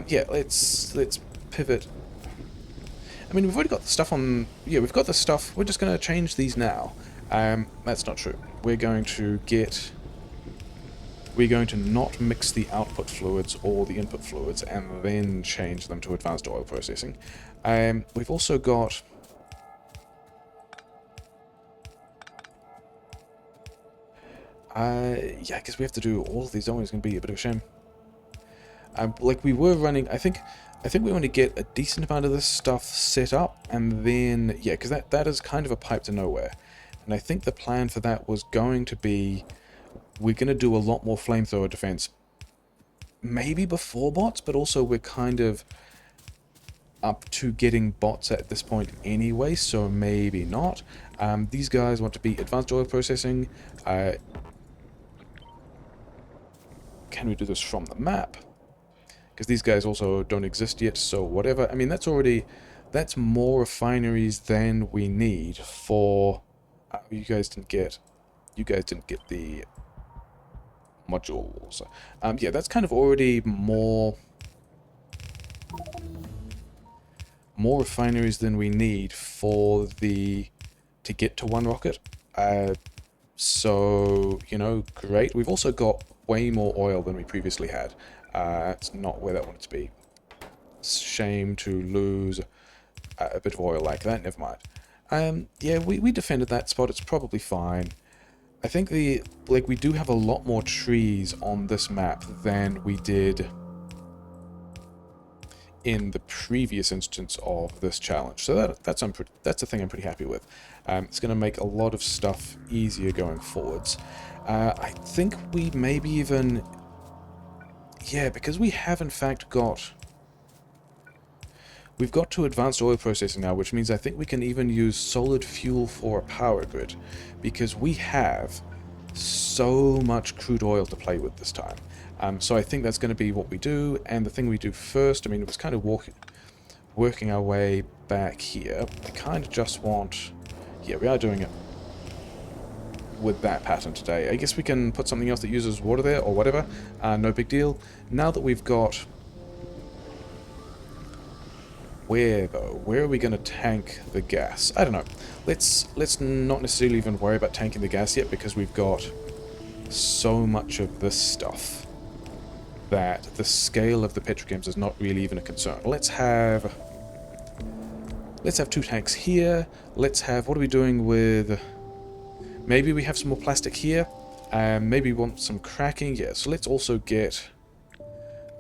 Yeah, let's pivot. I mean, we've already got the stuff on... Yeah, we've got the stuff. We're just going to change these now. That's not true. We're going to not mix the output fluids or the input fluids and then change them to advanced oil processing. We've also got... yeah, because we have to do all of these. Always going to be a bit of a shame. Like we were running... I think we want to get a decent amount of this stuff set up, and then... Yeah, because that is kind of a pipe to nowhere. And I think the plan for that was going to be... We're going to do a lot more flamethrower defense. Maybe before bots, but also we're kind of up to getting bots at this point anyway, so maybe not. These guys want to be advanced oil processing. Can we do this from the map? Because these guys also don't exist yet, so whatever. I mean, that's more refineries than we need for... you guys didn't get the modules. Yeah, that's kind of already more refineries than we need to get to one rocket. So, you know, great. We've also got way more oil than we previously had. It's not where that wanted to be. Shame to lose a bit of oil like that. Never mind. Yeah, we defended that spot. It's probably fine. I think we do have a lot more trees on this map than we did in the previous instance of this challenge. So that's a thing I'm pretty happy with. It's going to make a lot of stuff easier going forwards. I think we maybe even... Yeah, because we have in fact got... We've got to advanced oil processing now, which means I think we can even use solid fuel for a power grid, because we have so much crude oil to play with this time. So I think that's going to be what we do, and the thing we do first, I mean, it was kind of working our way back here. We kind of just want... Yeah, we are doing it with that pattern today. I guess we can put something else that uses water there, or whatever. No big deal. Now that we've got... Where, though? Where are we going to tank the gas? I don't know. Let's not necessarily even worry about tanking the gas yet, because we've got so much of this stuff that the scale of the petrochems is not really even a concern. Let's have 2 tanks here. Let's have... What are we doing with... Maybe we have some more plastic here. Maybe we want some cracking. Yeah, so let's also get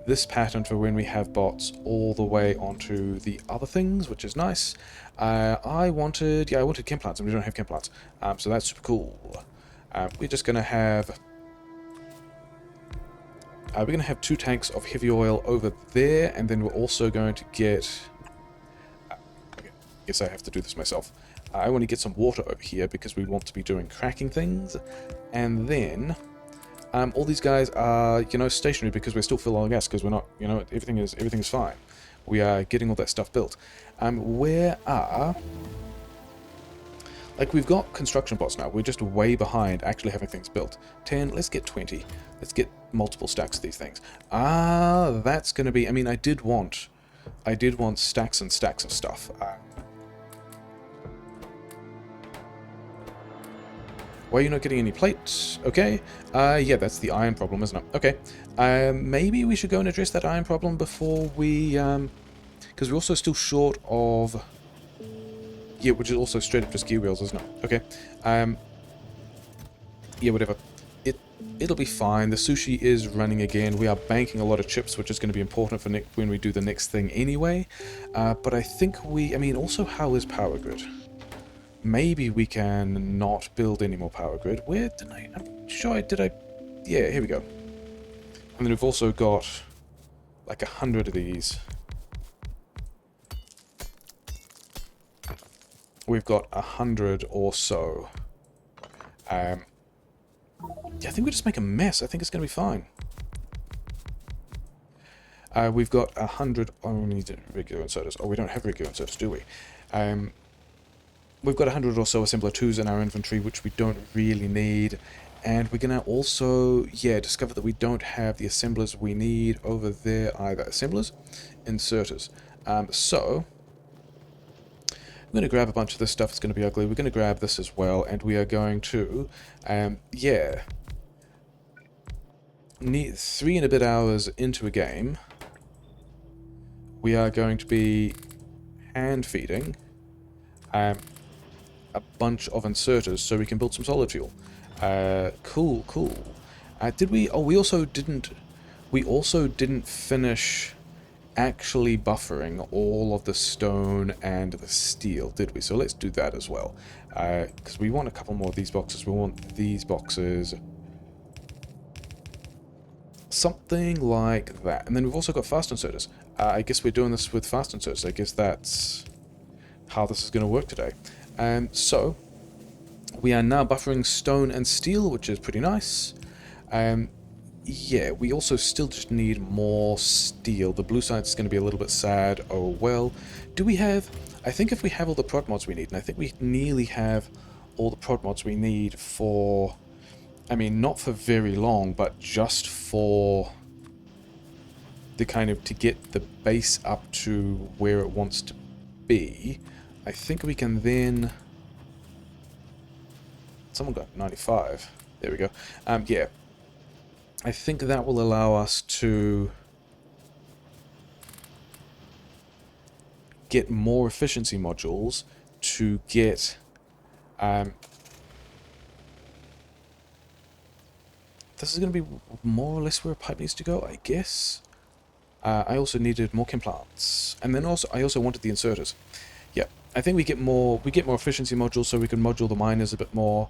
this pattern for when we have bots all the way onto the other things, which is nice. I wanted chem plants, and we don't have chem plants. So that's super cool. We're just going to have... we're going to have 2 tanks of heavy oil over there, and then we're also going to get... okay, I guess I have to do this myself. I want to get some water over here because we want to be doing cracking things. And then... all these guys are, you know, stationary because we're still filling gas, because we're not, you know, everything is fine. We are getting all that stuff built. Where are... Like, we've got construction bots now. We're just way behind actually having things built. 10, let's get 20. Let's get multiple stacks of these things. That's going to be... I mean, I did want I did want stacks and stacks of stuff. Why are you not getting any plates? Okay. Yeah, that's the iron problem, isn't it? Okay. Maybe we should go and address that iron problem before we, because we're also still short of... Yeah, which is also straight up just gear wheels, isn't it? Okay. Yeah, whatever. It'll be fine. The sushi is running again. We are banking a lot of chips, which is going to be important for when we do the next thing anyway. But I think I mean, also, how is power grid? Maybe we can not build any more power grid. Where did I'm sure I did. Yeah, here we go. And then we've also got like 100 of these. We've got 100 or so. Yeah, I think we just make a mess. I think it's going to be fine. We've got 100 only regular inserters. Oh, we don't have regular inserters, do we? We've got 100 or so assembler 2s in our inventory, which we don't really need. And we're going to also, yeah, discover that we don't have the assemblers we need over there either. Assemblers, inserters. So, I'm going to grab a bunch of this stuff. It's going to be ugly. We're going to grab this as well. And we are going to, yeah... 3 and a bit hours into a game, we are going to be hand feeding a bunch of inserters so we can build some solid fuel. Cool, cool. Did we? Oh, we also didn't finish actually buffering all of the stone and the steel, did we? So let's do that as well, because we want a couple more of these boxes. We want these boxes. Something like that. And then we've also got fast inserters. I guess we're doing this with fast inserters. I guess that's how this is going to work today. So, we are now buffering stone and steel, which is pretty nice. Yeah, we also still just need more steel. The blue side's going to be a little bit sad. Oh well. Do we have... I think if we have all the prod mods we need, and I think we nearly have all the prod mods we need for... I mean, not for very long, but just for the kind of, to get the base up to where it wants to be. I think we can then... Someone got 95. There we go. Yeah. I think that will allow us to get more efficiency modules to get... This is going to be more or less where a pipe needs to go, I guess. I also needed more chem plants, and then I also wanted the inserters. Yeah, I think we get more efficiency modules, so we can module the miners a bit more.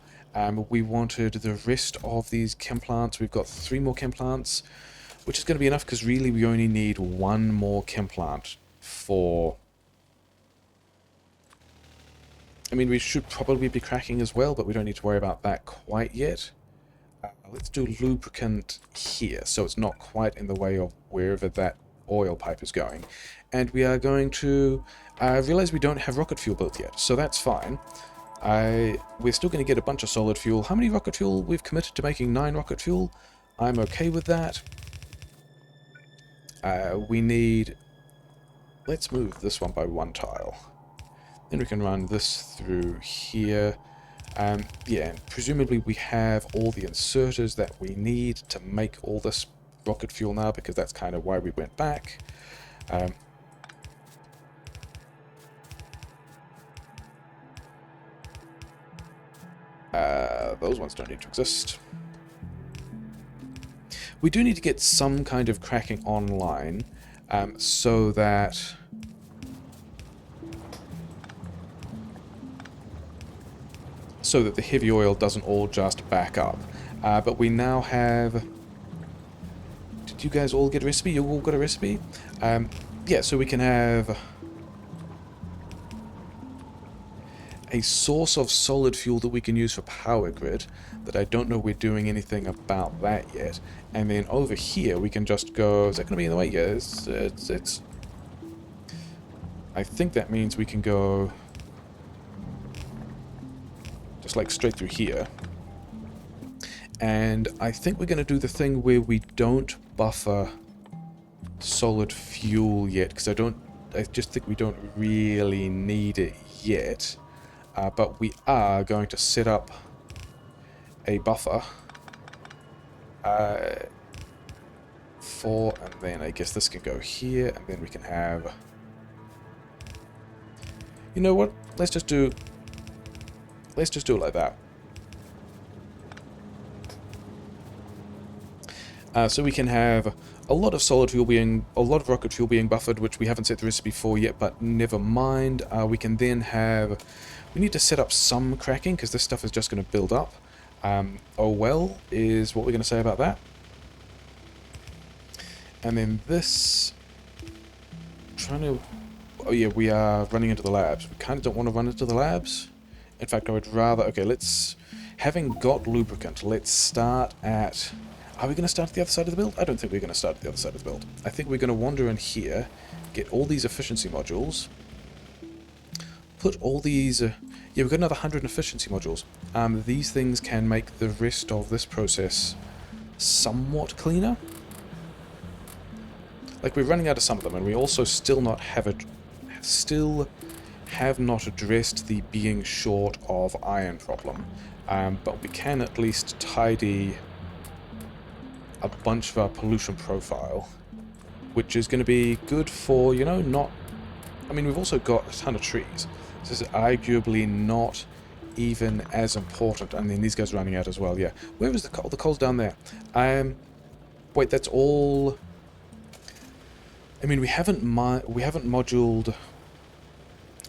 We wanted the rest of these chem plants. We've got 3 more chem plants, which is going to be enough because really we only need 1 more chem plant for. I mean, we should probably be cracking as well, but we don't need to worry about that quite yet. Let's do lubricant here, so it's not quite in the way of wherever that oil pipe is going. And we are going to realize we don't have rocket fuel built yet, so that's fine. We're still going to get a bunch of solid fuel. How many rocket fuel? We've committed to making 9 rocket fuel. I'm okay with that. We need... Let's move this one by 1 tile. Then we can run this through here. Yeah, and presumably we have all the inserters that we need to make all this rocket fuel now, because that's kind of why we went back. Those ones don't need to exist. We do need to get some kind of cracking online, so that... the heavy oil doesn't all just back up. But we now have... Did you guys all get a recipe? You all got a recipe? Yeah, so we can have a source of solid fuel that we can use for power grid, that I don't know we're doing anything about that yet. And then over here we can just go... Is that going to be in the way? Yeah, it's... I think that means we can go... just like straight through here. And I think we're going to do the thing where we don't buffer solid fuel yet, because I don't I just think we don't really need it yet. But we are going to set up a buffer for, and then I guess this can go here, and then we can have... You know what? Let's just do it like that. So we can have a lot of solid fuel being, a lot of rocket fuel being buffered, which we haven't set the recipe for yet, but never mind. We can then have, we need to set up some cracking, because this stuff is just going to build up. Oh well, is what we're going to say about that. And then this, trying to, oh yeah, we are running into the labs. We kind of don't want to run into the labs. In fact, I would rather, okay, let's, having got lubricant, let's start at, are we going to start at the other side of the build? I don't think we're going to start at the other side of the build. I think we're going to wander in here, get all these efficiency modules, put all these, yeah, we've got another 100 efficiency modules. These things can make the rest of this process somewhat cleaner. Like, we're running out of some of them, and we also still have not addressed the being short of iron problem. But we can at least tidy a bunch of our pollution profile, which is going to be good for, you know, not... I mean, we've also got a ton of trees. This is arguably not even as important. And then these guys are running out as well, yeah. Where is the coal? The coal's down there. Wait, that's all... I mean, we haven't moduled...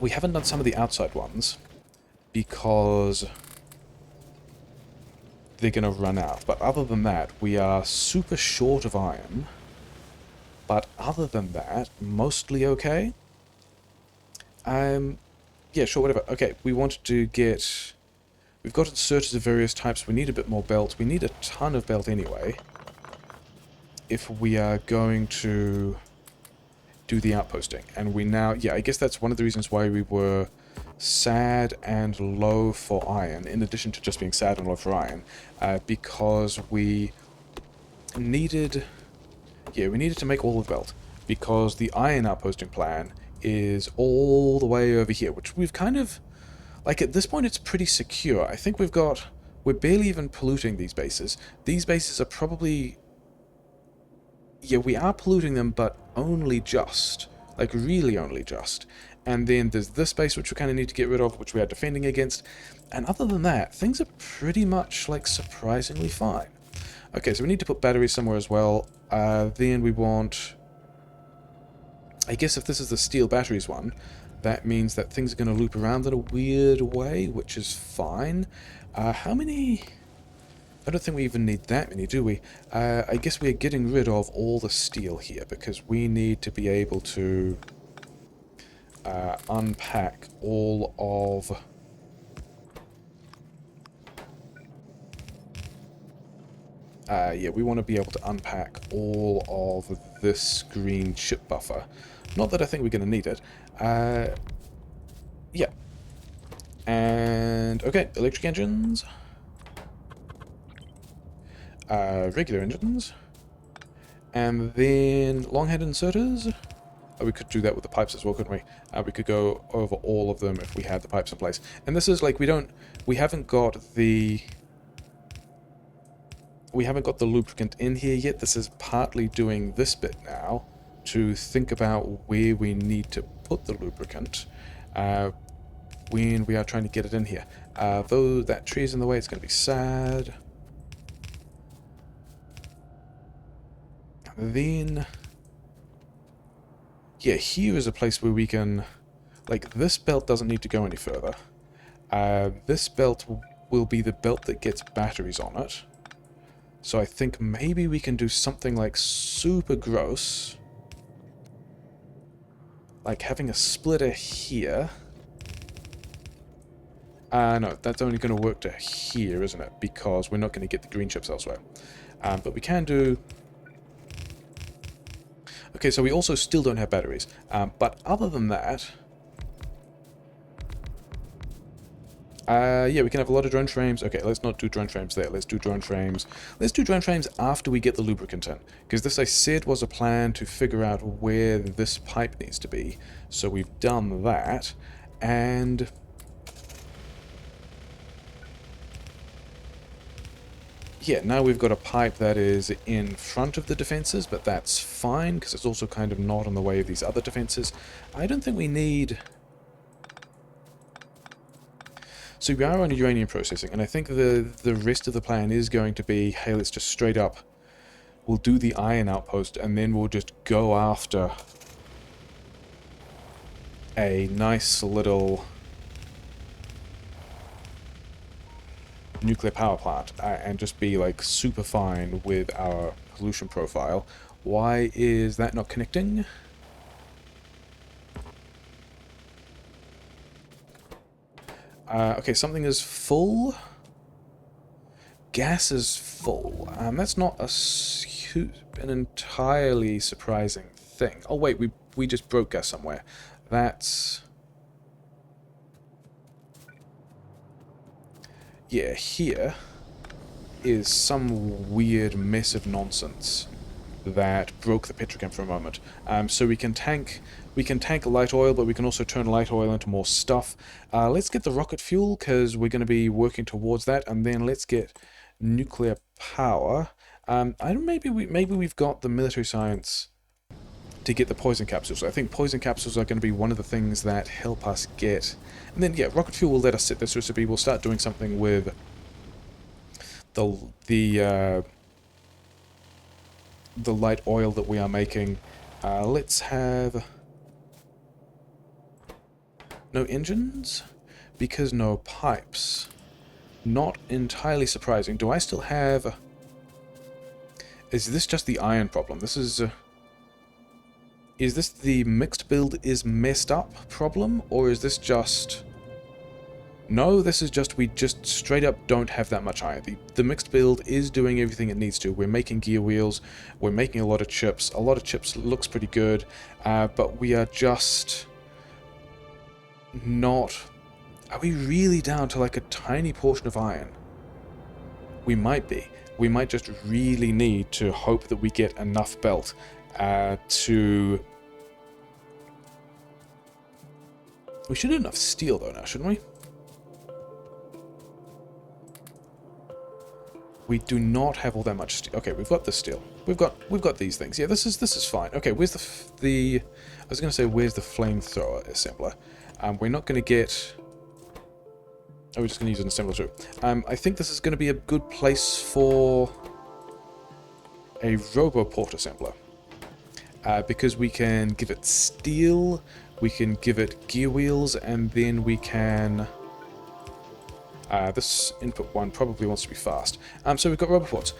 We haven't done some of the outside ones, because they're going to run out. But other than that, we are super short of iron. But other than that, mostly okay. Yeah, sure, whatever. Okay, we wanted to get... We've got inserters of various types. We need a bit more belt. We need a ton of belt anyway, if we are going to do the outposting. And we now... Yeah, I guess that's one of the reasons why we were sad and low for iron, in addition to just being sad and low for iron, because we needed... Yeah, we needed to make all of the belt, because the iron outposting plan is all the way over here, which we've kind of... Like, at this point, it's pretty secure. I think we've got... We're barely even polluting these bases. These bases are probably... Yeah, we are polluting them, but only just. Like, really only just. And then there's this base, which we kind of need to get rid of, which we are defending against. And other than that, things are pretty much, like, surprisingly fine. Okay, so we need to put batteries somewhere as well. Then we want... I guess if this is the steel batteries one, that means that things are going to loop around in a weird way, which is fine. How many... I don't think we even need that many, do we? I guess we're getting rid of all the steel here, because we need to be able to unpack all of... yeah, we want to be able to unpack all of this green chip buffer. Not that I think we're going to need it. Yeah. And, okay, electric engines. Regular engines. And then long-head inserters. Oh, we could do that with the pipes as well, couldn't we? We could go over all of them if we had the pipes in place. And this is like, we haven't got the lubricant in here yet. This is partly doing this bit now, to think about where we need to put the lubricant when we are trying to get it in here. Though that tree is in the way, it's going to be sad. Then, yeah, here is a place where we can, like, this belt doesn't need to go any further. This belt will be the belt that gets batteries on it. So I think maybe we can do something like super gross, like having a splitter here. No, that's only going to work to here, isn't it? Because we're not going to get the green chips elsewhere. But we can do... Okay, so we also still don't have batteries. But other than that... Yeah, we can have a lot of drone frames. Okay, let's not do drone frames there. Let's do drone frames. Let's do drone frames after we get the lubricant in. Because this, I said, was a plan to figure out where this pipe needs to be. So we've done that. And... yeah, now we've got a pipe that is in front of the defenses, but that's fine, because it's also kind of not in the way of these other defenses. I don't think we need... so we are on uranium processing, and I think the rest of the plan is going to be, hey, let's just straight up, we'll do the iron outpost, and then we'll just go after a nice little nuclear power plant, and just be, like, super fine with our pollution profile. Why is that not connecting? Okay, something is full. Gas is full. That's not an entirely surprising thing. Oh wait, we just broke gas somewhere. That's... yeah, here is some weird mess of nonsense that broke the petrochem for a moment. So we can tank light oil, but we can also turn light oil into more stuff. Let's get the rocket fuel, because we're going to be working towards that, and then let's get nuclear power. Maybe we've got the military science to get the poison capsules. I think poison capsules are going to be one of the things that help us get... and then, yeah, rocket fuel will let us set this recipe. We'll start doing something with the light oil that we are making. Let's have... no engines? Because no pipes. Not entirely surprising. Do I still have... is this just the iron problem? This is... is this the mixed build is messed up problem? Or is this just... no, this is just, we just straight up don't have that much iron. The mixed build is doing everything it needs to. We're making gear wheels, we're making a lot of chips. A lot of chips looks pretty good, but we are just not... are we really down to like a tiny portion of iron? We might be. We might just really need to hope that we get enough belt to... we should have enough steel though now, shouldn't we? We do not have all that much steel. Okay, we've got the steel. We've got these things. Yeah, this is fine. Okay, where's the I was gonna say, where's the flamethrower assembler? We're not gonna get... oh, we're just gonna use an assembler too. I think this is gonna be a good place for a roboport assembler. Because we can give it steel, we can give it gear wheels, and then we can... this input one probably wants to be fast. So we've got roboports.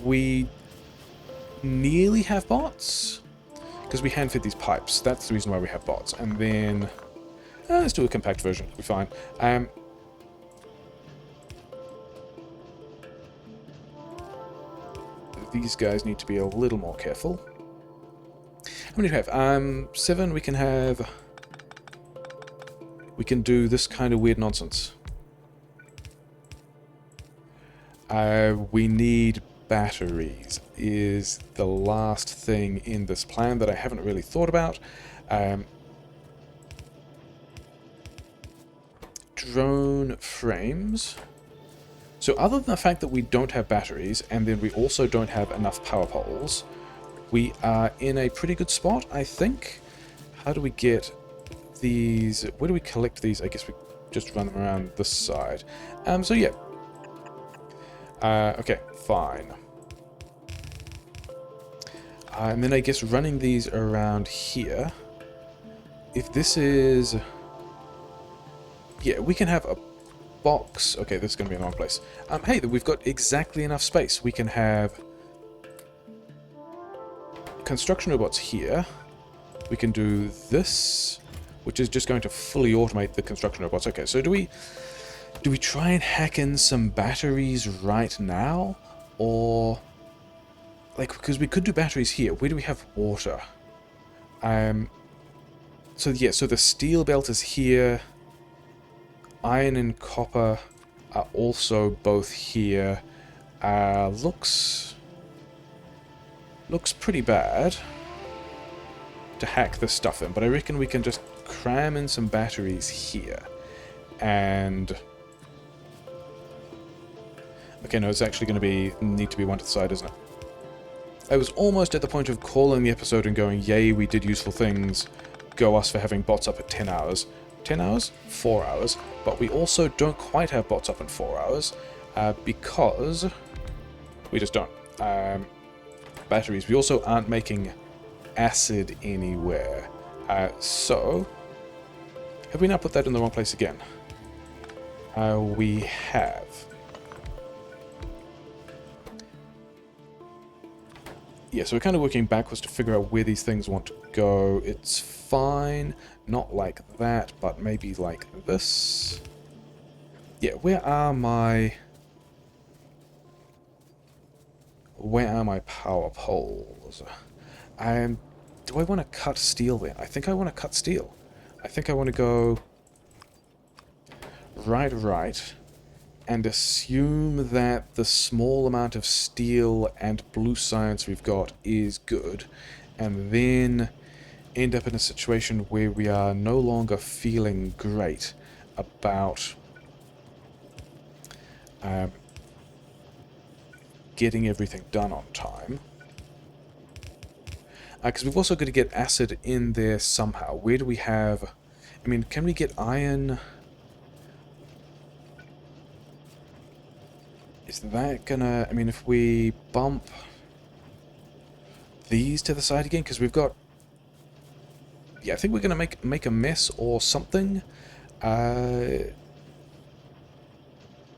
We nearly have bots, because we hand-fed these pipes. That's the reason why we have bots. And then... let's do a compact version. It'll be fine. These guys need to be a little more careful. How many do we have? 7. We can have... we can do this kind of weird nonsense. We need batteries, is the last thing in this plan that I haven't really thought about. Drone frames. So other than the fact that we don't have batteries, and then we also don't have enough power poles, we are in a pretty good spot, I think. How do we get these... where do we collect these? I guess we just run them around this side. So yeah. Okay, fine. And then I guess running these around here. If this is... yeah, we can have a box. Okay, this is going to be a long place. Hey, we've got exactly enough space. We can have construction robots here. We can do this, which is just going to fully automate the construction robots. Okay, so do we try and hack in some batteries right now? Or... like, because we could do batteries here. Where do we have water? So yeah, so the steel belt is here. Iron and copper are also both here. Looks pretty bad to hack this stuff in, but I reckon we can just cram in some batteries here. And okay, no, it's actually going to need to be one to the side, isn't it? I was almost at the point of calling the episode and going, yay, we did useful things. Go us for having bots up at 10 hours. 10 hours? 4 hours. But we also don't quite have bots up in 4 hours, because we just don't. Batteries. We also aren't making acid anywhere. So, have we now put that in the wrong place again? We have. Yeah, so we're kind of working backwards to figure out where these things want to go. It's fine, not like that, but maybe like this. Yeah, where are my power poles? Do I want to cut steel then? I think I want to cut steel. I think I want to go right, and assume that the small amount of steel and blue science we've got is good, and then end up in a situation where we are no longer feeling great about getting everything done on time. Because we've also got to get acid in there somehow. Where do we have... I mean, can we get iron... Is that gonna... I mean, if we bump these to the side again, because we've got... Yeah, I think we're gonna make a mess or something.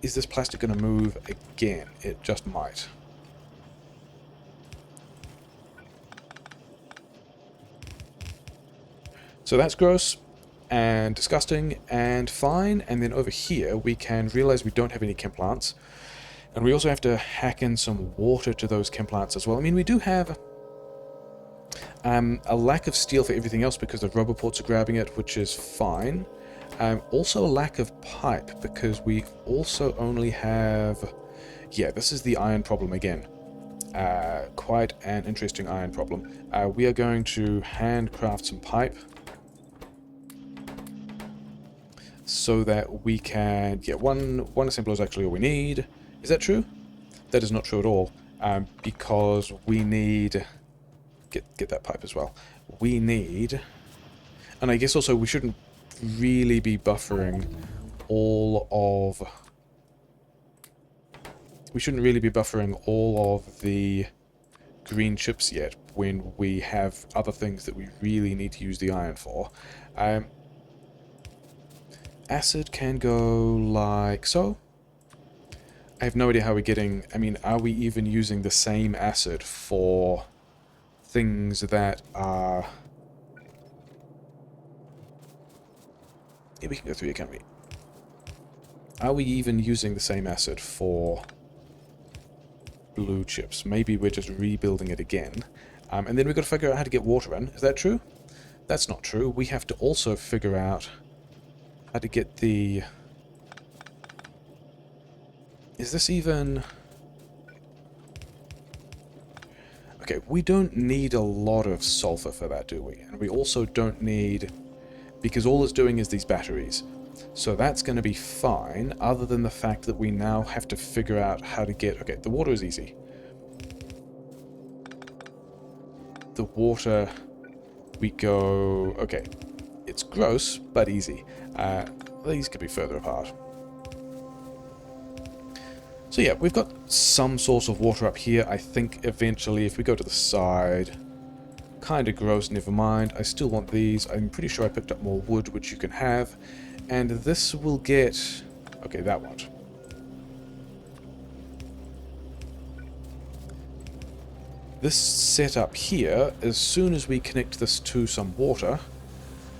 Is this plastic gonna move again? It just might. So that's gross and disgusting and fine. And then over here we can realize we don't have any chem plants. And we also have to hack in some water to those chem plants as well. I mean, we do have a lack of steel for everything else because the roboports are grabbing it, which is fine. Also a lack of pipe because we also only have... Yeah, this is the iron problem again. Quite an interesting iron problem. We are going to handcraft some pipe so that we can... Yeah, one assembler is actually all we need. Is that true? That is not true at all, because we need... Get that pipe as well. We need... And I guess also we shouldn't really be buffering all of... We shouldn't really be buffering all of the green chips yet when we have other things that we really need to use the iron for. Acid can go like so. I have no idea how we're getting... I mean, are we even using the same acid for things that are... Yeah, we can go through here, can't we? Are we even using the same acid for blue chips? Maybe we're just rebuilding it again. And then we've got to figure out how to get water in. Is that true? That's not true. We have to also figure out how to get the... Is this even... Okay, we don't need a lot of sulfur for that, do we? And we also don't need... Because all it's doing is these batteries. So that's going to be fine, other than the fact that we now have to figure out how to get... Okay, the water is easy. The water, we go... Okay, it's gross, but easy. These could be further apart. So yeah, we've got some source of water up here. I think eventually, if we go to the side... Kind of gross, never mind. I still want these. I'm pretty sure I picked up more wood, which you can have. And this will get... Okay, that won't. This setup here, as soon as we connect this to some water...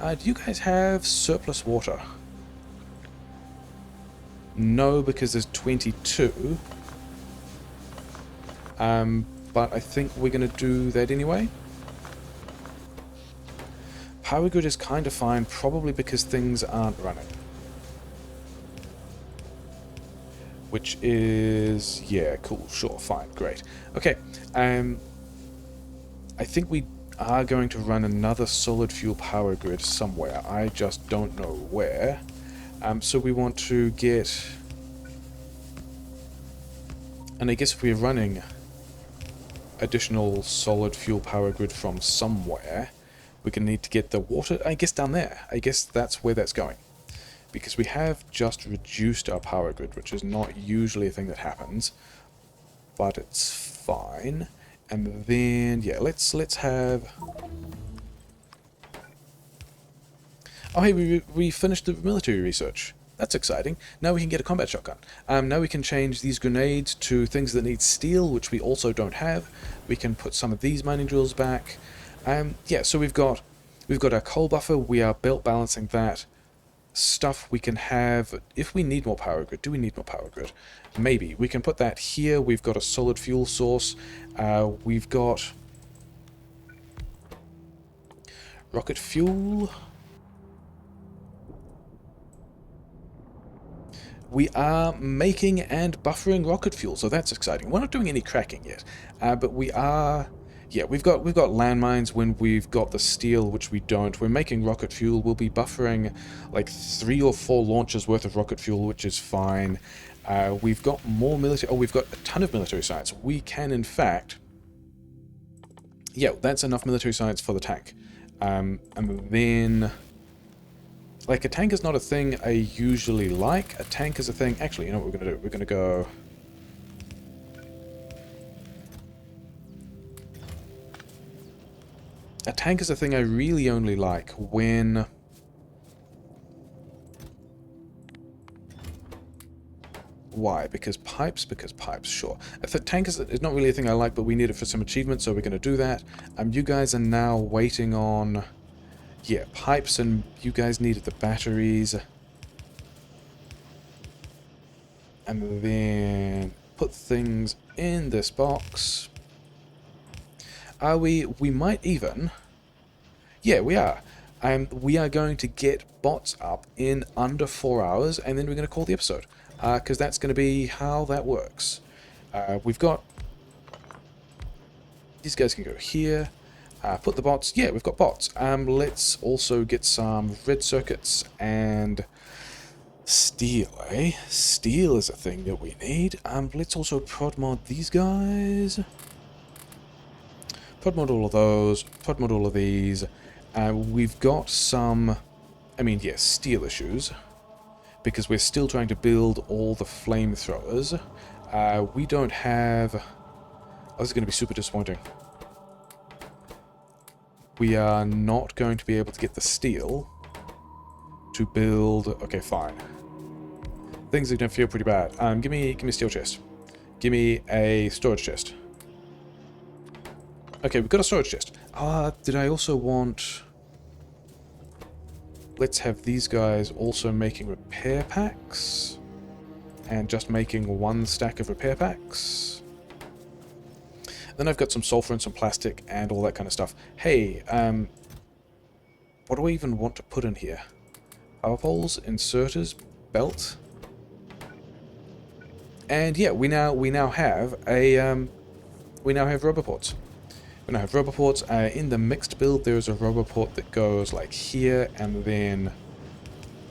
do you guys have surplus water? No, because there's 22. But I think we're going to do that anyway. Power grid is kind of fine, probably because things aren't running. which is... yeah, cool, sure, fine, great. Okay, I think we are going to run another solid fuel power grid somewhere. I just don't know where. So we want to get... and I guess if we're running additional solid fuel power grid from somewhere, we're going to need to get the water, I guess, down there. I guess that's where that's going. Because we have just reduced our power grid, which is not usually a thing that happens. But it's fine. And then, yeah, let's have... oh, hey, we finished the military research. That's exciting. Now we can get a combat shotgun. Now we can change these grenades to things that need steel, which we also don't have. We can put some of these mining drills back. Yeah, so we've got our coal buffer. We are belt balancing that. Stuff we can have if we need more power grid. Do we need more power grid? Maybe. We can put that here. We've got a solid fuel source. We've got rocket fuel. We are making and buffering rocket fuel, so that's exciting. We're not doing any cracking yet, but we are... yeah, we've got landmines when we've got the steel, which we don't. We're making rocket fuel. We'll be buffering like 3 or 4 launches worth of rocket fuel, which is fine. We've got more military... oh, we've got a ton of military science. We can, in fact... yeah, that's enough military science for the tank. And then... like, a tank is not a thing I usually like. A tank is a thing... actually, you know what we're going to do? We're going to go... a tank is a thing I really only like when... why? Because pipes? Because pipes, sure. A tank is not really a thing I like, but we need it for some achievements, so we're going to do that. You guys are now waiting on... yeah, pipes, and you guys needed the batteries. And then put things in this box. We might even... yeah, we are. We are going to get bots up in under 4 hours, and then we're going to call the episode. Because that's going to be how that works. We've got... these guys can go here. Put the bots... yeah, we've got bots. Let's also get some red circuits and steel, eh? Steel is a thing that we need. Let's also prod mod these guys. Prod mod all of those. Prod mod all of these. We've got some... I mean, yes, steel issues. Because we're still trying to build all the flamethrowers. We don't have... oh, this is going to be super disappointing. We are not going to be able to get the steel to build... okay, fine. Things are going to feel pretty bad. Give me a steel chest. Give me a storage chest. Okay, we've got a storage chest. Did I also want... let's have these guys also making repair packs. And just making 1 stack of repair packs. Then I've got some sulfur and some plastic and all that kind of stuff. Hey, what do I even want to put in here? Power poles, inserters, belt. And yeah, we now have a we now have rubber ports. We now have rubber ports. In the mixed build, there's a rubber port that goes like here, and then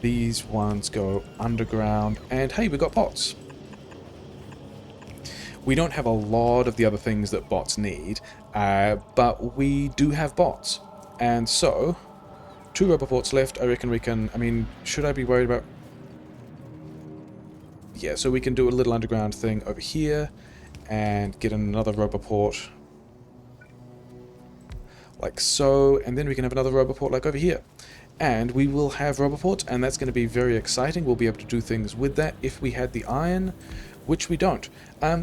these ones go underground. And hey, we got bots. We don't have a lot of the other things that bots need, but we do have bots. And so, 2 rubber ports left. I reckon we can... I mean, should I be worried about... yeah, so we can do a little underground thing over here and get another rubber port like so, and then we can have another rubber port like over here. And we will have rubber ports, and that's going to be very exciting. We'll be able to do things with that if we had the iron, which we don't.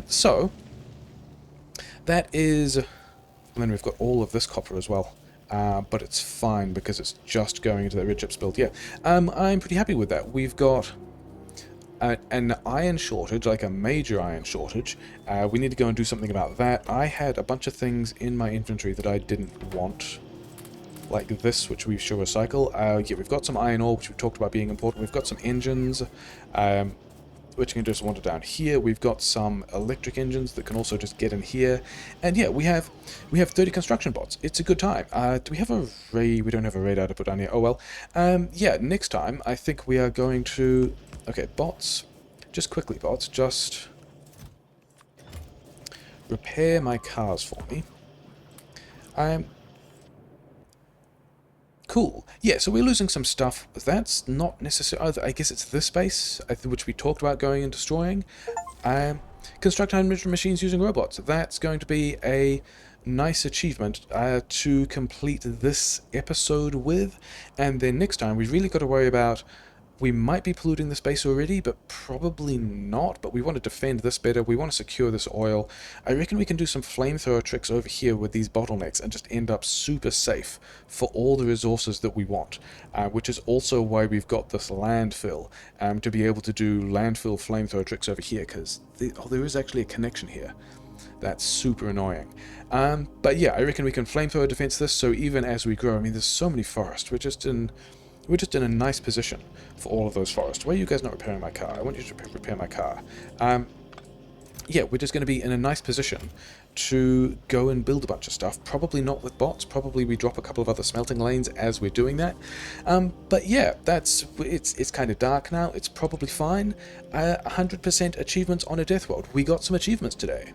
So, that is... and then we've got all of this copper as well. But it's fine because it's just going into that red chips build. Yeah, I'm pretty happy with that. We've got an iron shortage, like a major iron shortage. We need to go and do something about that. I had a bunch of things in my inventory that I didn't want, like this, which we should recycle. Yeah, we've got some iron ore, which we talked about being important. We've got some engines. which can just wander down here. We've got some electric engines that can also just get in here. And yeah, we have 30 construction bots. It's a good time. Do we have a raid? We don't have a radar to put down here. Oh well. Yeah, next time I think we are going to... Okay, bots. Just quickly, bots. Just repair my cars for me. Cool. Yeah, so we're losing some stuff. That's not necessarily... I guess it's this base, which we talked about going and destroying. Construct 100 machines using robots. That's going to be a nice achievement to complete this episode with. And then next time, we've really got to worry about... We might be polluting the space already, but probably not. But we want to defend this better. We want to secure this oil. I reckon we can do some flamethrower tricks over here with these bottlenecks and just end up super safe for all the resources that we want. Which is also why we've got this landfill, to be able to do landfill flamethrower tricks over here, because there is actually a connection here. That's super annoying. But yeah, I reckon we can flamethrower defense this, so even as we grow, I mean, there's so many forests. We're just in a nice position for all of those forests. Why are you guys not repairing my car? I want you to repair my car. Yeah, we're just going to be in a nice position to go and build a bunch of stuff. Probably not with bots. Probably we drop a couple of other smelting lanes as we're doing that. But yeah, it's kind of dark now. It's probably fine. 100% achievements on a Deathworld. We got some achievements today.